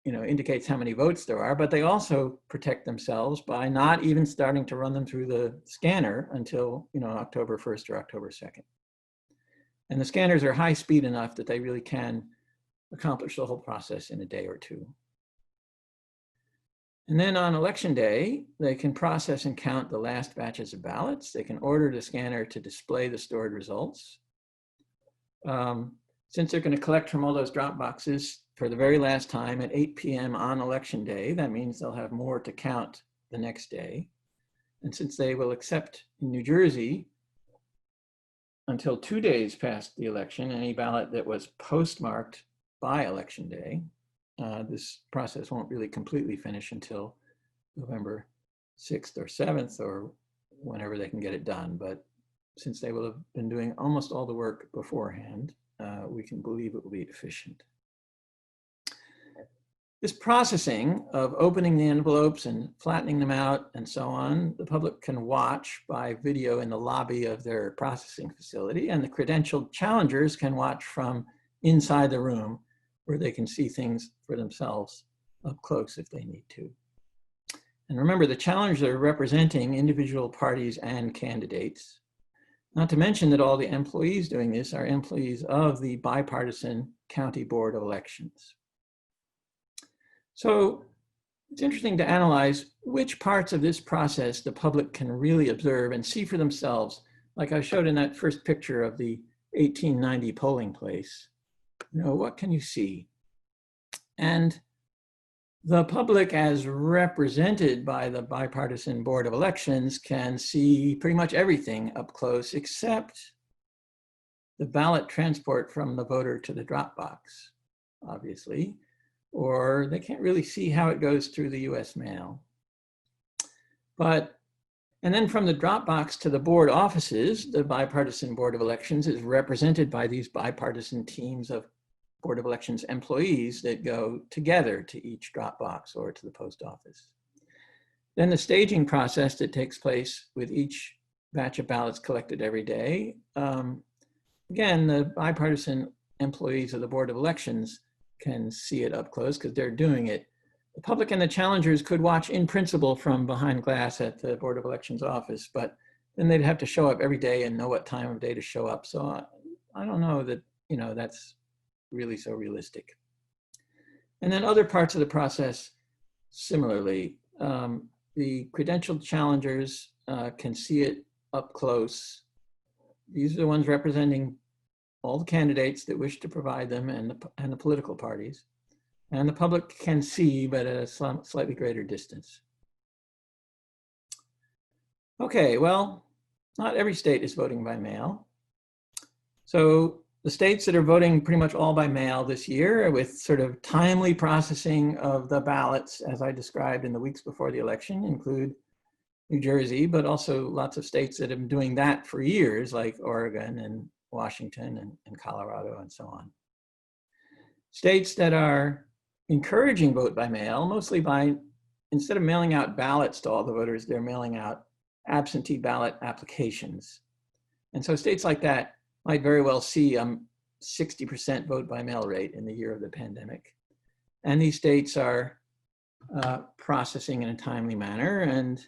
indicates how many votes there are, but they also protect themselves by not even starting to run them through the scanner until October 1st or October 2nd. And the scanners are high speed enough that they really can accomplish the whole process in a day or two. And then on Election Day, they can process and count the last batches of ballots. They can order the scanner to display the stored results. Since they're going to collect from all those drop boxes for the very last time at 8 p.m. on Election Day, that means they'll have more to count the next day. And since they will accept in New Jersey until 2 days past the election any ballot that was postmarked by Election Day, this process won't really completely finish until November 6th or 7th or whenever they can get it done. But since they will have been doing almost all the work beforehand, we can believe it will be efficient. This processing of opening the envelopes and flattening them out and so on, the public can watch by video in the lobby of their processing facility, and the credentialed challengers can watch from inside the room where they can see things for themselves up close if they need to. And remember, the challengers are representing individual parties and candidates. Not to mention that all the employees doing this are employees of the bipartisan County Board of Elections. So it's interesting to analyze which parts of this process the public can really observe and see for themselves, like I showed in that first picture of the 1890 polling place. What can you see? And the public, as represented by the Bipartisan Board of Elections, can see pretty much everything up close except the ballot transport from the voter to the drop box, obviously, or they can't really see how it goes through the US mail. And then from the drop box to the board offices, the Bipartisan Board of Elections is represented by these bipartisan teams of Board of Elections employees that go together to each drop box or to the post office. Then the staging process that takes place with each batch of ballots collected every day. Again, the bipartisan employees of the Board of Elections can see it up close because they're doing it. The public and the challengers could watch in principle from behind glass at the Board of Elections office, but then they'd have to show up every day and know what time of day to show up. So I don't know that, that's really so realistic. And then other parts of the process, similarly, the credentialed challengers can see it up close. These are the ones representing all the candidates that wish to provide them and the political parties. And the public can see, but at a slightly greater distance. Okay, well, not every state is voting by mail. So the states that are voting pretty much all by mail this year with sort of timely processing of the ballots, as I described in the weeks before the election, include New Jersey, but also lots of states that have been doing that for years, like Oregon and Washington and Colorado and so on. States that are encouraging vote by mail, mostly by, instead of mailing out ballots to all the voters, they're mailing out absentee ballot applications. And so states like that might very well see a 60% vote by mail rate in the year of the pandemic. And these states are processing in a timely manner. And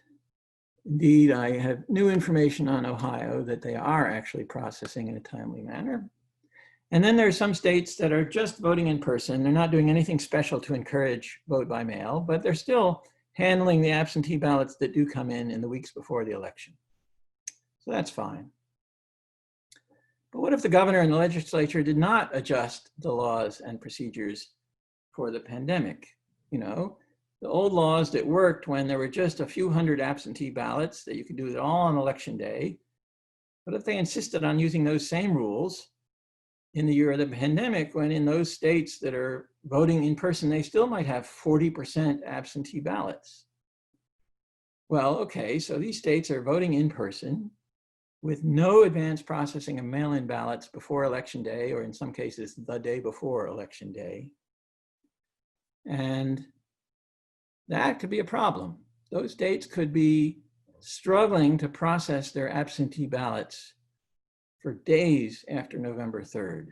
indeed, I have new information on Ohio that they are actually processing in a timely manner. And then there are some states that are just voting in person. They're not doing anything special to encourage vote by mail, but they're still handling the absentee ballots that do come in the weeks before the election. So that's fine. But what if the governor and the legislature did not adjust the laws and procedures for the pandemic? The old laws that worked when there were just a few hundred absentee ballots that you could do it all on election day. But if they insisted on using those same rules in the year of the pandemic, when in those states that are voting in person, they still might have 40% absentee ballots. Well, okay, so these states are voting in person with no advanced processing of mail-in ballots before Election Day, or in some cases, the day before Election Day. And that could be a problem. Those states could be struggling to process their absentee ballots for days after November 3rd.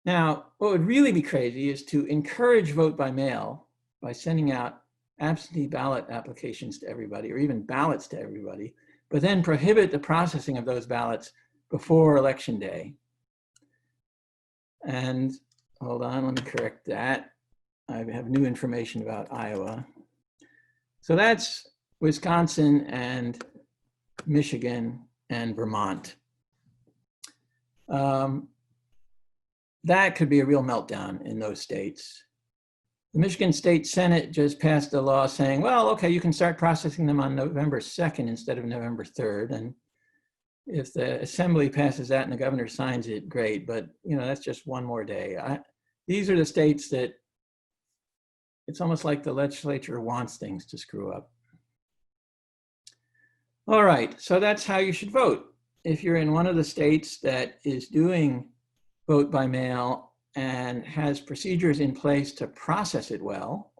Now, what would really be crazy is to encourage vote by mail by sending out absentee ballot applications to everybody, or even ballots to everybody, but then prohibit the processing of those ballots before Election Day. And hold on, let me correct that. I have new information about Iowa. So that's Wisconsin and Michigan and Vermont. That could be a real meltdown in those states. The Michigan State Senate just passed a law saying, well, okay, you can start processing them on November 2nd instead of November 3rd. And if the assembly passes that and the governor signs it, great. But that's just one more day. These are the states that it's almost like the legislature wants things to screw up. All right, so that's how you should vote. If you're in one of the states that is doing vote by mail and has procedures in place to process it well,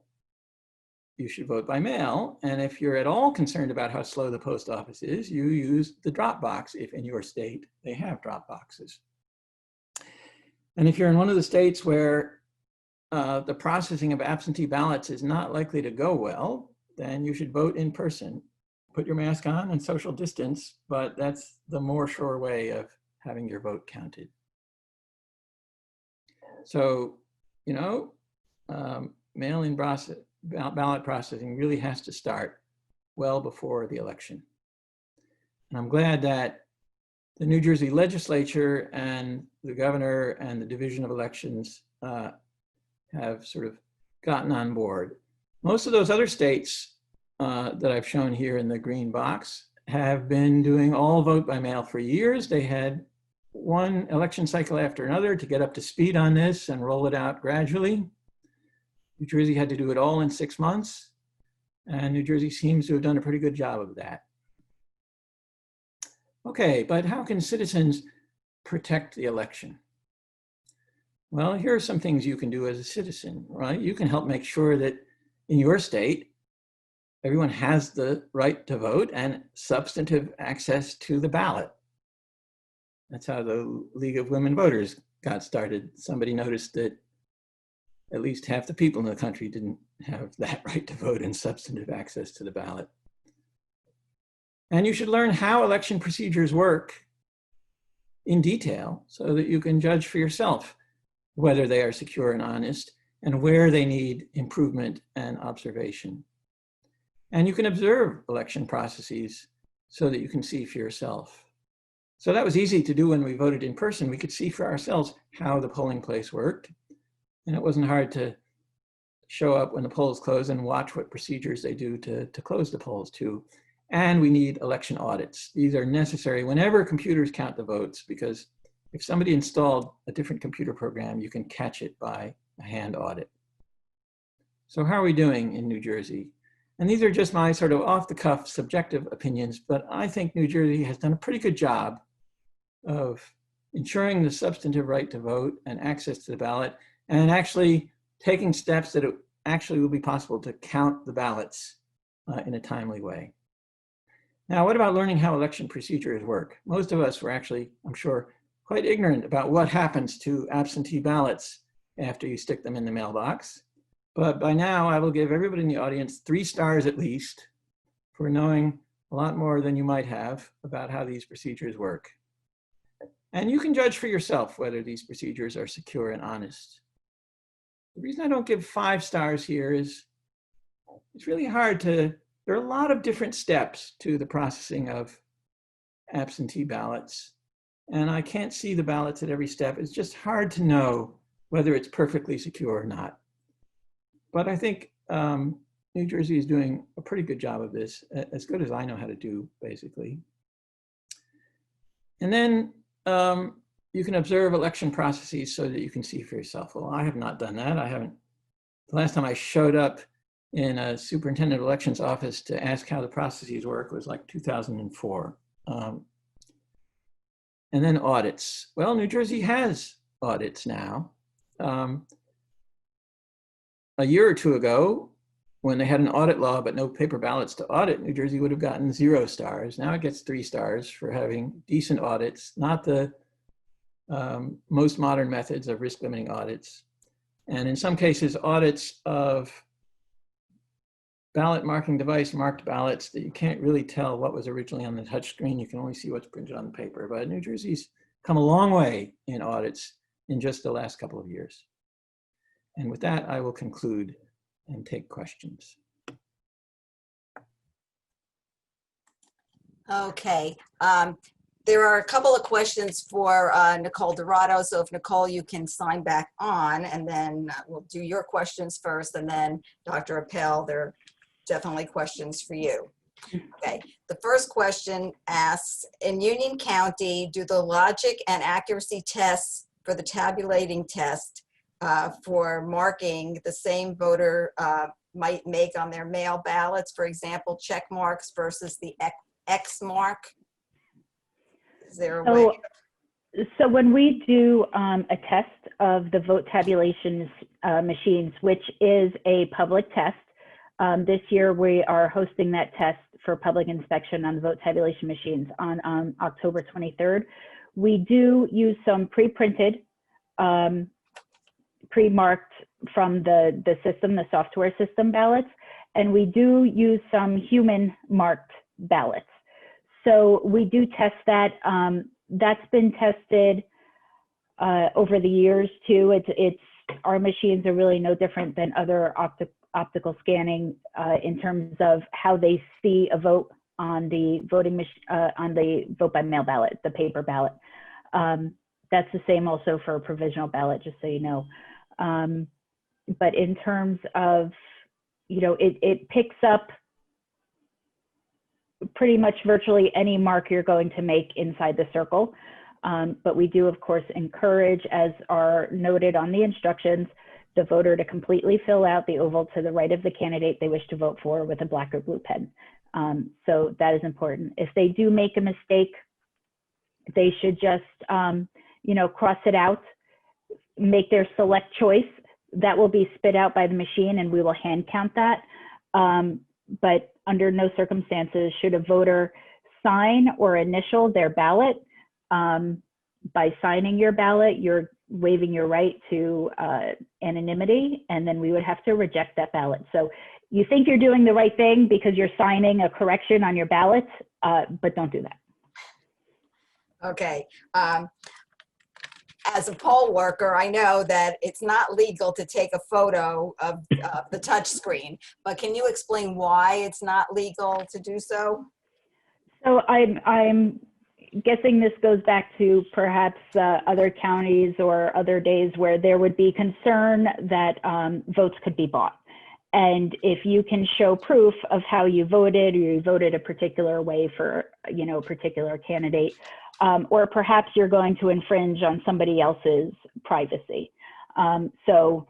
you should vote by mail. And if you're at all concerned about how slow the post office is, you use the drop box if in your state they have drop boxes. And if you're in one of the states where the processing of absentee ballots is not likely to go well, then you should vote in person. Put your mask on and social distance, but that's the more sure way of having your vote counted. So, mail-in ballot processing really has to start well before the election. And I'm glad that the New Jersey legislature and the governor and the Division of Elections have sort of gotten on board. Most of those other states that I've shown here in the green box have been doing all vote by mail for years. They had one election cycle after another to get up to speed on this and roll it out gradually. New Jersey had to do it all in 6 months, and New Jersey seems to have done a pretty good job of that. Okay, but how can citizens protect the election? Well, here are some things you can do as a citizen, right? You can help make sure that in your state, everyone has the right to vote and substantive access to the ballot. That's how the League of Women Voters got started. Somebody noticed that at least half the people in the country didn't have that right to vote and substantive access to the ballot. And you should learn how election procedures work in detail so that you can judge for yourself whether they are secure and honest and where they need improvement and observation. And you can observe election processes so that you can see for yourself. So that was easy to do when we voted in person. We could see for ourselves how the polling place worked. And it wasn't hard to show up when the polls close and watch what procedures they do to close the polls too. And we need election audits. These are necessary whenever computers count the votes, because if somebody installed a different computer program, you can catch it by a hand audit. So how are we doing in New Jersey? And these are just my sort of off-the-cuff subjective opinions, but I think New Jersey has done a pretty good job of ensuring the substantive right to vote and access to the ballot, and actually taking steps that it actually will be possible to count the ballots in a timely way. Now, what about learning how election procedures work? Most of us were actually, I'm sure, quite ignorant about what happens to absentee ballots after you stick them in the mailbox. But by now, I will give everybody in the audience 3 stars at least for knowing a lot more than you might have about how these procedures work. And you can judge for yourself whether these procedures are secure and honest. The reason I don't give 5 stars here is it's really hard to, there are a lot of different steps to the processing of absentee ballots. And I can't see the ballots at every step. It's just hard to know whether it's perfectly secure or not. But I think New Jersey is doing a pretty good job of this, as good as I know how to do, basically. And then you can observe election processes so that you can see for yourself. Well, I have not done that. I haven't. The last time I showed up in a superintendent of elections office to ask how the processes work was like 2004. And then audits. Well, New Jersey has audits now. A year or two ago, when they had an audit law but no paper ballots to audit, New Jersey would have gotten 0 stars. Now it gets 3 stars for having decent audits, not the most modern methods of risk limiting audits. And in some cases, audits of ballot marking device marked ballots that you can't really tell what was originally on the touch screen. You can only see what's printed on the paper. But New Jersey's come a long way in audits in just the last couple of years. And with that, I will conclude and take questions. Okay. There are a couple of questions for Nicole Dorado. So if Nicole, you can sign back on, and then we'll do your questions first, and then Dr. Appel, there are definitely questions for you. Okay. The first question asks, in Union County, do the logic and accuracy tests for the tabulating test for marking the same voter might make on their mail ballots, for example, check marks versus the X mark? Is there a way? So when we do a test of the vote tabulation machines, which is a public test, this year we are hosting that test for public inspection on the vote tabulation machines on October 23rd. We do use some pre-printed, pre-marked from the system, the software system ballots, and we do use some human marked ballots. So we do test that. That's been tested over the years too. Our machines are really no different than other optical scanning in terms of how they see a vote on the on the vote by mail ballot, the paper ballot. That's the same also for a provisional ballot, just so you know. But in terms of, it picks up pretty much virtually any mark you're going to make inside the circle. But we do, of course, encourage, as are noted on the instructions, the voter to completely fill out the oval to the right of the candidate they wish to vote for with a black or blue pen. So that is important. If they do make a mistake, they should just, cross it out, make their select choice. That will be spit out by the machine and we will hand count that. But under no circumstances should a voter sign or initial their ballot. By signing your ballot, you're waiving your right to anonymity, and then we would have to reject that ballot. So you think you're doing the right thing because you're signing a correction on your ballot, but don't do that. Okay. As a poll worker, I know that it's not legal to take a photo of the touch screen, but can you explain why it's not legal to do so? So I'm guessing this goes back to perhaps other counties or other days where there would be concern that votes could be bought. And if you can show proof of how you voted, or you voted a particular way for, a particular candidate, or perhaps you're going to infringe on somebody else's privacy. So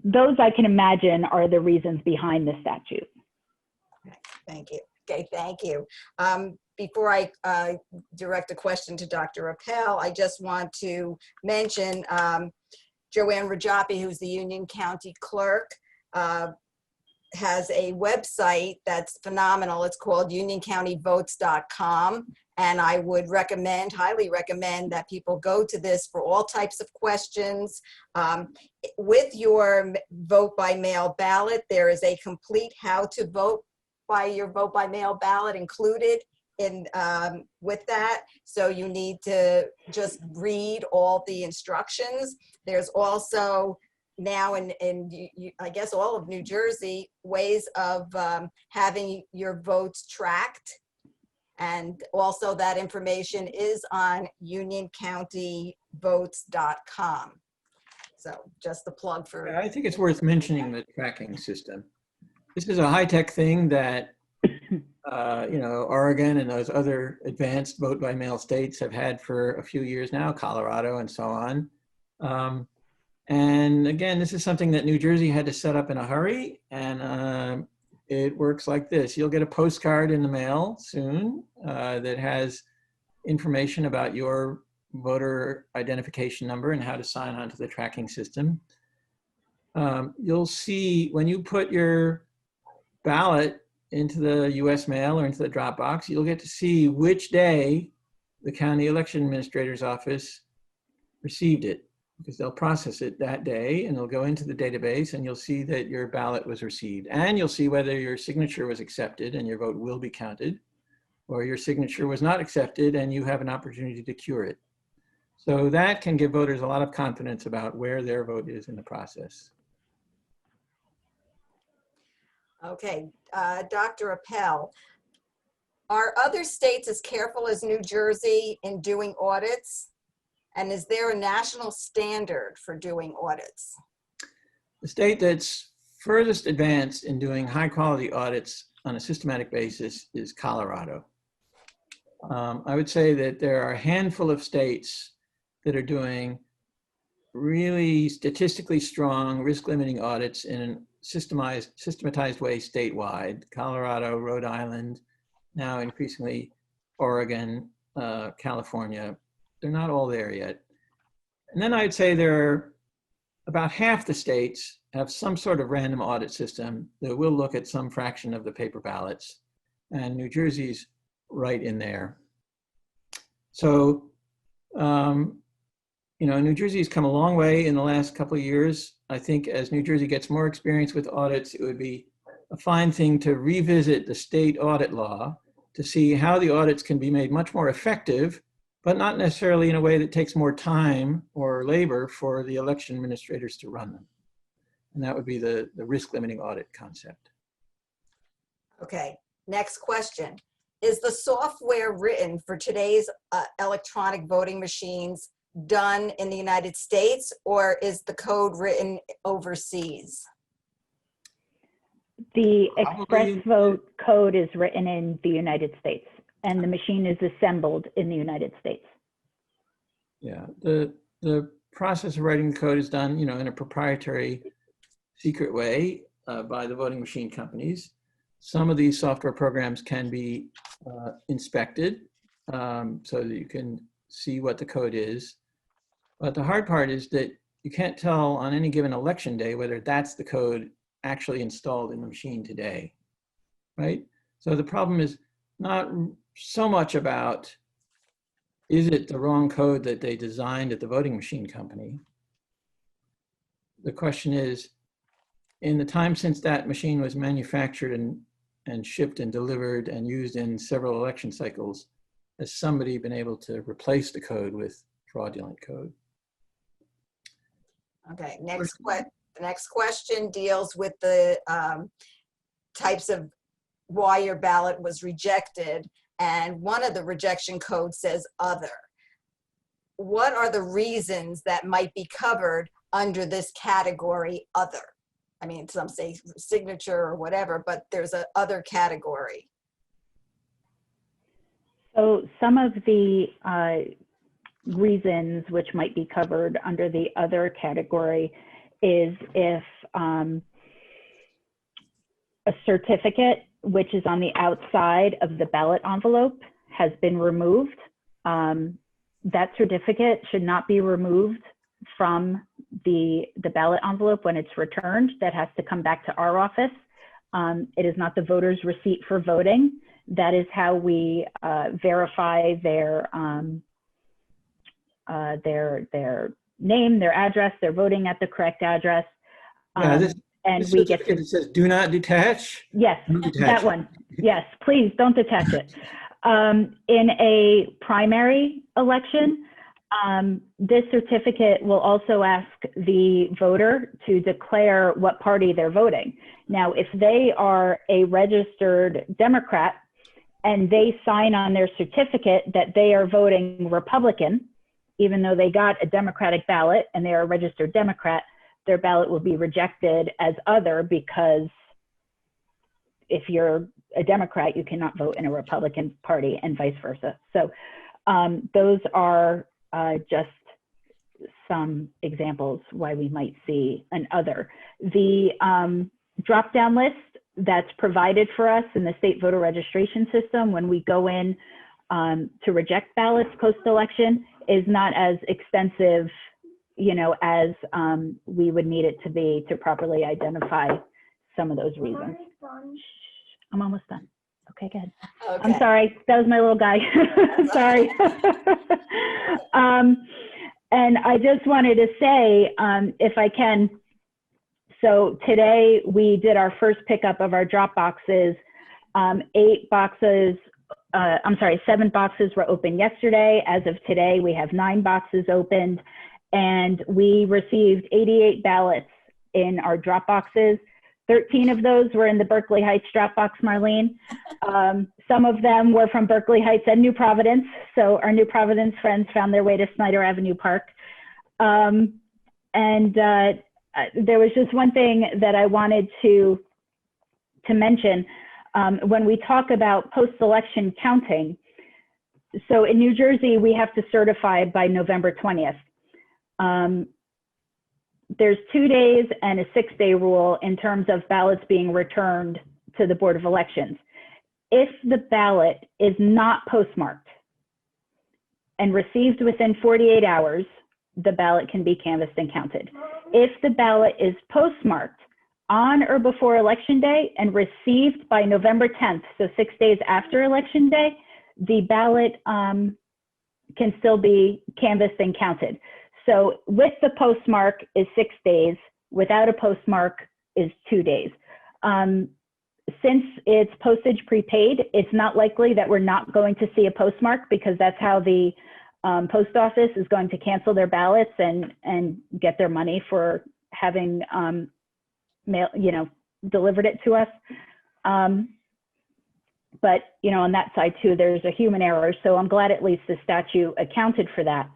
those, I can imagine, are the reasons behind the statute. Thank you. Okay, thank you. Before I direct a question to Dr. Appel, I just want to mention Joanne Rajapi, who's the Union County Clerk, has a website that's phenomenal. It's called unioncountyvotes.com. And I would highly recommend that people go to this for all types of questions. With your vote by mail ballot, there is a complete how to vote by your vote by mail ballot included in with that. So you need to just read all the instructions. There's also now in I guess all of New Jersey ways of having your votes tracked. And also that information is on unioncountyvotes.com. So just the plug for. I think it's worth mentioning the tracking system. This is a high-tech thing that, Oregon and those other advanced vote by mail states have had for a few years now, Colorado and so on. And again, this is something that New Jersey had to set up in a hurry, and it works like this. You'll get a postcard in the mail soon that has information about your voter identification number and how to sign onto the tracking system. You'll see when you put your ballot into the US mail or into the drop box, you'll get to see which day the county election administrator's office received it, because they'll process it that day and they'll go into the database and you'll see that your ballot was received. And you'll see whether your signature was accepted and your vote will be counted, or your signature was not accepted and you have an opportunity to cure it. So that can give voters a lot of confidence about where their vote is in the process. Okay, Dr. Appel, are other states as careful as New Jersey in doing audits? And is there a national standard for doing audits? The state that's furthest advanced in doing high quality audits on a systematic basis is Colorado. I would say that there are a handful of states that are doing really statistically strong risk limiting audits in a systematized way statewide. Colorado, Rhode Island, now increasingly Oregon, California. They're not all there yet. And then I'd say there are about half the states have some sort of random audit system that will look at some fraction of the paper ballots. And New Jersey's right in there. So, you know, New Jersey's come a long way in the last couple of years. I think as New Jersey gets more experience with audits, it would be a fine thing to revisit the state audit law to see how the audits can be made much more effective, but not necessarily in a way that takes more time or labor for the election administrators to run them. And that would be the risk limiting audit concept. Okay, next question. Is the software written for today's electronic voting machines done in the United States, or is the code written overseas? The express vote code is written in the United States, and the machine is assembled in the United States. Yeah, the process of writing the code is done, you know, in a proprietary, secret way by the voting machine companies. Some of these software programs can be inspected so that you can see what the code is. But the hard part is that you can't tell on any given election day whether that's the code actually installed in the machine today, right? So the problem is not so much about, is it the wrong code that they designed at the voting machine company? The question is, in the time since that machine was manufactured and shipped and delivered and used in several election cycles, has somebody been able to replace the code with fraudulent code? Okay, the next question deals with the types of why your ballot was rejected. And one of the rejection codes says other. What are the reasons that might be covered under this category other? I mean, some say signature or whatever, but there's a other category. So some of the reasons which might be covered under the other category is if a certificate, which is on the outside of the ballot envelope, has been removed. That certificate should not be removed from the ballot envelope when it's returned. That has to come back to our office. It is not the voter's receipt for voting. That is how we verify their name, their address, they're voting at the correct address. And this we get to, it says do not detach. yes, Don't detach that it. one. Yes, please don't detach it. In a primary election, this certificate will also ask the voter to declare what party they're voting. Now, if they are a registered Democrat and they sign on their certificate that they are voting Republican, even though they got a Democratic ballot and they are a registered Democrat, their ballot will be rejected as other, because if you're a Democrat, you cannot vote in a Republican party and vice versa. So those are just some examples why we might see an other. The drop-down list that's provided for us in the state voter registration system when we go in to reject ballots post-election is not as extensive, you know, as we would need it to be to properly identify some of those reasons. I'm almost done. Okay, good. Okay. I'm sorry, that was my little guy. Sorry. And I just wanted to say, if I can, so today we did our first pickup of our drop boxes. 7 boxes were opened yesterday. As of today, we have 9 boxes opened, and we received 88 ballots in our drop boxes. 13 of those were in the Berkeley Heights drop box, Marlene. Some of them were from Berkeley Heights and New Providence. So our New Providence friends found their way to Snyder Avenue Park. There was just one thing that I wanted to mention. When we talk about post-election counting, so in New Jersey, we have to certify by November 20th. There's 2 days and a 6-day rule in terms of ballots being returned to the Board of Elections. If the ballot is not postmarked and received within 48 hours, the ballot can be canvassed and counted. If the ballot is postmarked on or before Election Day and received by November 10th, so 6 days after Election Day, the ballot can still be canvassed and counted. So with the postmark is 6 days, without a postmark is 2 days. Since it's postage prepaid, it's not likely that we're not going to see a postmark, because that's how the post office is going to cancel their ballots and get their money for having delivered it to us. But, you know, on that side too, there's a human error. So I'm glad at least the statute accounted for that.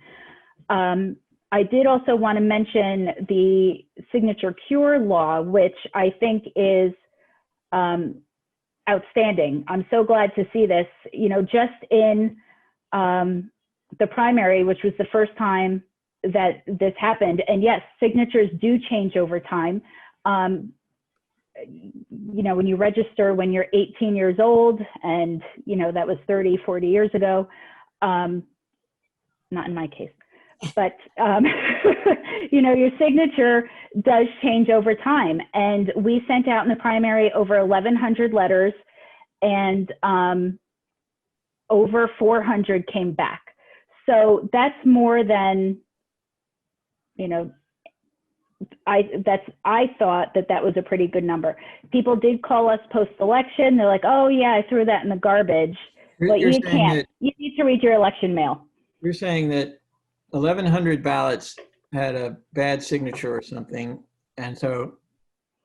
I did also want to mention the signature cure law, which I think is outstanding. I'm so glad to see this, you know, just in the primary, which was the first time that this happened. And yes, signatures do change over time. You know, when you register when you're 18 years old, and, you know, that was 30, 40 years ago, not in my case, but, you know, your signature does change over time. And we sent out in the primary over 1,100 letters, and over 400 came back. So that's more than, you know, I thought that was a pretty good number. People did call us post-election. They're like, oh yeah, I threw that in the garbage. But you can't. You need to read your election mail. You're saying that 1,100 ballots had a bad signature or something, and so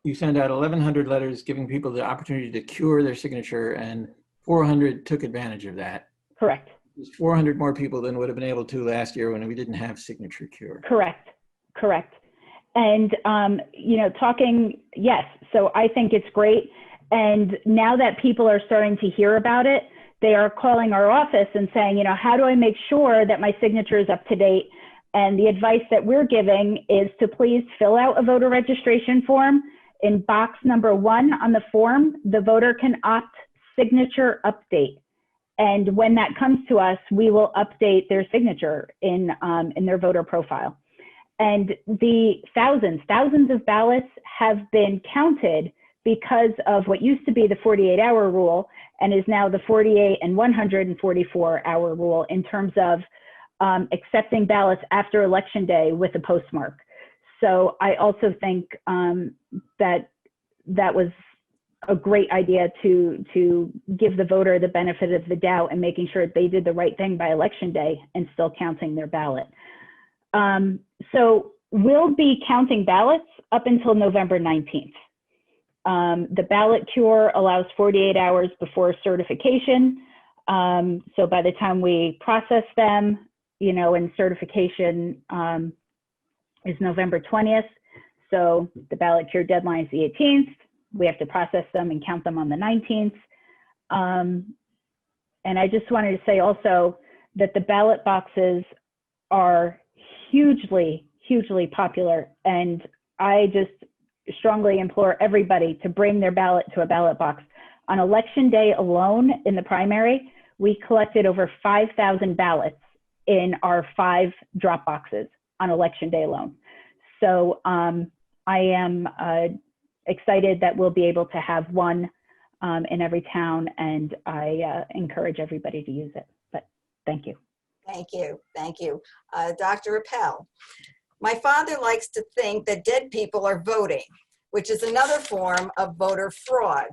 you send out 1,100 letters giving people the opportunity to cure their signature, and 400 took advantage of that. Correct. There's 400 more people than would have been able to last year when we didn't have signature cure. Correct. Correct. And, you know, yes, so I think it's great. And now that people are starting to hear about it, they are calling our office and saying, you know, how do I make sure that my signature is up to date? And the advice that we're giving is to please fill out a voter registration form. In box number 1 on the form, the voter can opt signature update. And when that comes to us, we will update their signature in their voter profile. And the thousands of ballots have been counted because of what used to be the 48-hour rule and is now the 48 and 144-hour rule in terms of accepting ballots after Election Day with a postmark. So I also think that was a great idea to give the voter the benefit of the doubt and making sure they did the right thing by Election Day and still counting their ballot. So we'll be counting ballots up until November 19th. The ballot cure allows 48 hours before certification. So by the time we process them, you know, and certification is November 20th. So the ballot cure deadline is the 18th. We have to process them and count them on the 19th. And I just wanted to say also that the ballot boxes are hugely, hugely popular. And I just strongly implore everybody to bring their ballot to a ballot box. On election day alone in the primary, we collected over 5,000 ballots in our 5 drop boxes on election day alone. So I am excited that we'll be able to have one in every town, and I encourage everybody to use it. But thank you. Thank you. Thank you. Dr. Appel, my father likes to think that dead people are voting, which is another form of voter fraud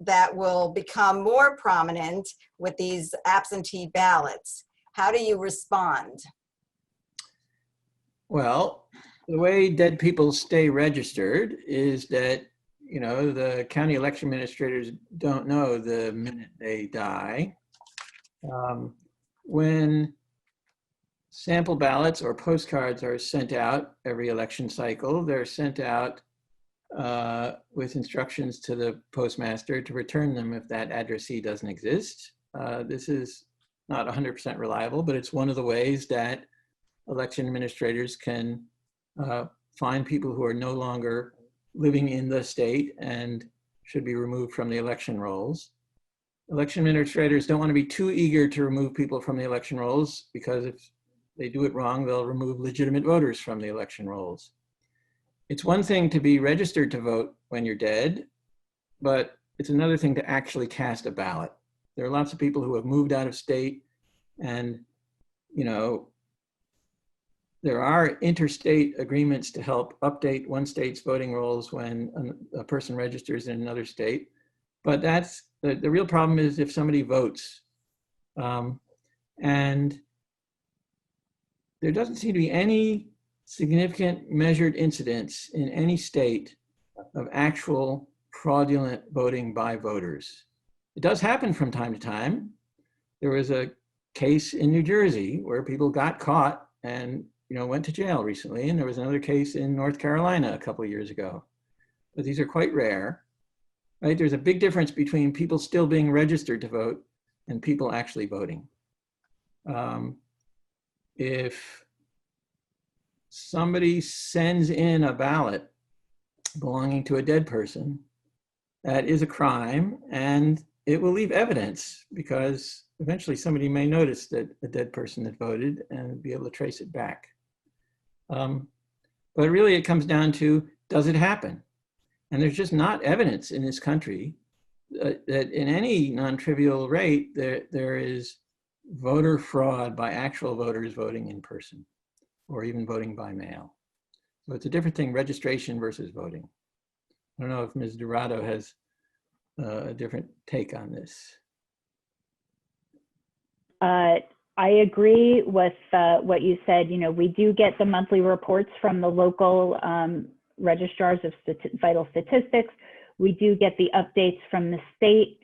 that will become more prominent with these absentee ballots. How do you respond? Well, the way dead people stay registered is that, you know, the county election administrators don't know the minute they die. When sample ballots or postcards are sent out every election cycle, they're sent out with instructions to the postmaster to return them if that addressee doesn't exist. This is not 100% reliable, but it's one of the ways that election administrators can find people who are no longer living in the state and should be removed from the election rolls. Election administrators don't want to be too eager to remove people from the election rolls, because if they do it wrong, they'll remove legitimate voters from the election rolls. It's one thing to be registered to vote when you're dead, but it's another thing to actually cast a ballot. There are lots of people who have moved out of state, and, you know, there are interstate agreements to help update one state's voting rolls when a person registers in another state. But that's the real problem is if somebody votes. And there doesn't seem to be any significant measured incidents in any state of actual fraudulent voting by voters. It does happen from time to time. There was a case in New Jersey where people got caught and, you know, went to jail recently, and there was another case in North Carolina a couple of years ago. But these are quite rare, right? There's a big difference between people still being registered to vote and people actually voting. If somebody sends in a ballot belonging to a dead person, that is a crime, and it will leave evidence, because eventually somebody may notice that a dead person had voted and be able to trace it back. But really it comes down to, does it happen? And there's just not evidence in this country that in any non-trivial rate, there is voter fraud by actual voters voting in person or even voting by mail. So it's a different thing, registration versus voting. I don't know if Ms. Dorado has a different take on this. I agree with what you said. You know, we do get the monthly reports from the local registrars of vital statistics. We do get the updates from the state,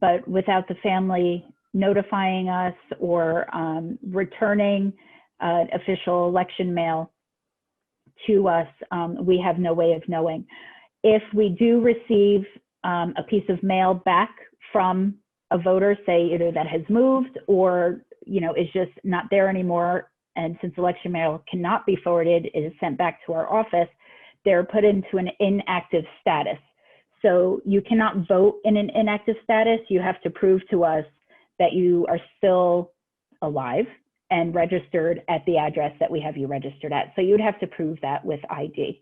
but without the family notifying us or returning official election mail to us, we have no way of knowing. If we do receive a piece of mail back from a voter, say either that has moved or, you know, is just not there anymore, and since election mail cannot be forwarded, it is sent back to our office, they're put into an inactive status. So you cannot vote in an inactive status. You have to prove to us that you are still alive and registered at the address that we have you registered at. So you'd have to prove that with ID.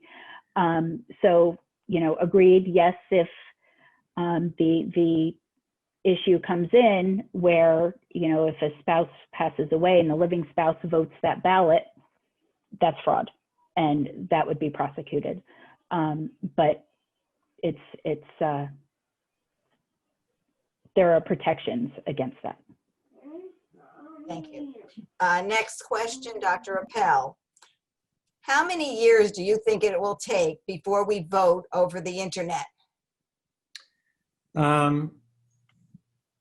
So, you know, agreed, yes, if the issue comes in where, you know, if a spouse passes away and the living spouse votes that ballot, that's fraud, and that would be prosecuted. But there are protections against that. Thank you. Next question, Dr. Appel. How many years do you think it will take before we vote over the internet?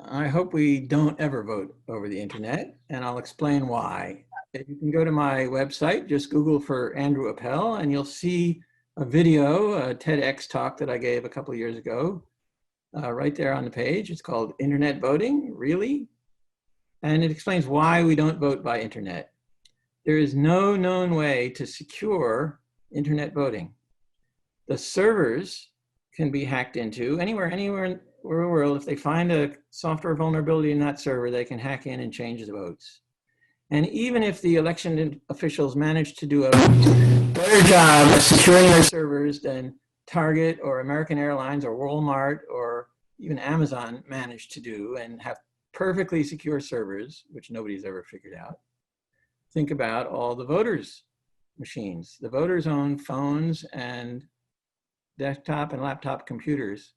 I hope we don't ever vote over the internet, and I'll explain why. You can go to my website, just Google for Andrew Appel, and you'll see a video, a TEDx talk that I gave a couple of years ago, right there on the page. It's called Internet Voting, Really? And it explains why we don't vote by internet. there is no known way to secure internet voting. The servers can be hacked into anywhere in the world. If they find a software vulnerability in that server, they can hack in and change the votes. And even if the election officials manage to do a better job of securing their servers than Target or American Airlines or Walmart or even Amazon managed to do and have perfectly secure servers, which nobody's ever figured out, think about all the voters' machines. The voters own phones and desktop and laptop computers.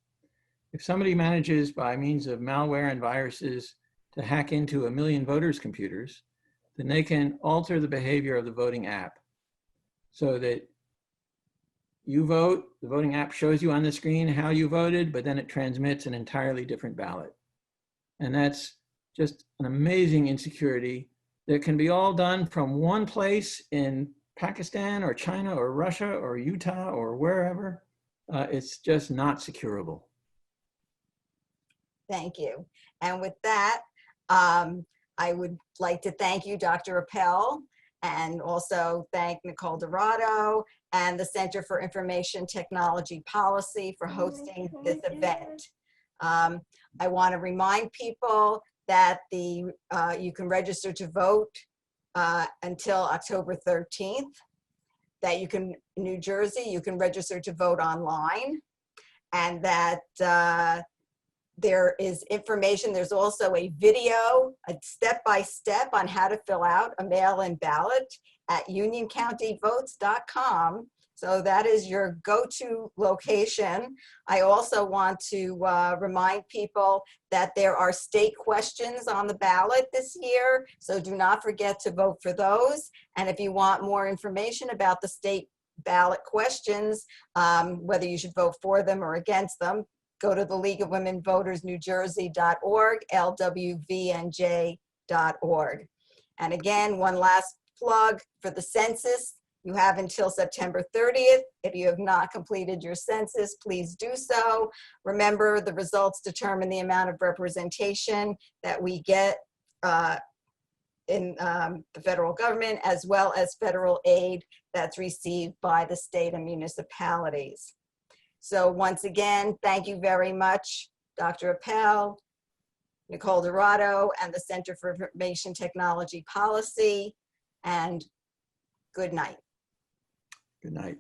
If somebody manages by means of malware and viruses to hack into 1 million voters' computers, then they can alter the behavior of the voting app so that you vote, the voting app shows you on the screen how you voted, but then it transmits an entirely different ballot. And that's just an amazing insecurity that can be all done from one place in Pakistan or China or Russia or Utah or wherever. It's just not securable. Thank you. And with that, I would like to thank you, Dr. Appel, and also thank Nicole Dorado and the Center for Information Technology Policy for hosting this event. I want to remind people that you can register to vote until October 13th, that you can, in New Jersey, you can register to vote online, and that there is information. There's also a video, a step-by-step on how to fill out a mail-in ballot at unioncountyvotes.com. So that is your go-to location. I also want to remind people that there are state questions on the ballot this year, so do not forget to vote for those. And if you want more information about the state ballot questions, whether you should vote for them or against them, go to the League of Women Voters New Jersey.org, lwvnj.org. And again, one last plug for the census. You have until September 30th. If you have not completed your census, please do so. Remember, the results determine the amount of representation that we get in the federal government, as well as federal aid that's received by the state and municipalities. So once again, thank you very much, Dr. Appel, Nicole Dorado, and the Center for Information Technology Policy, and good night. Good night.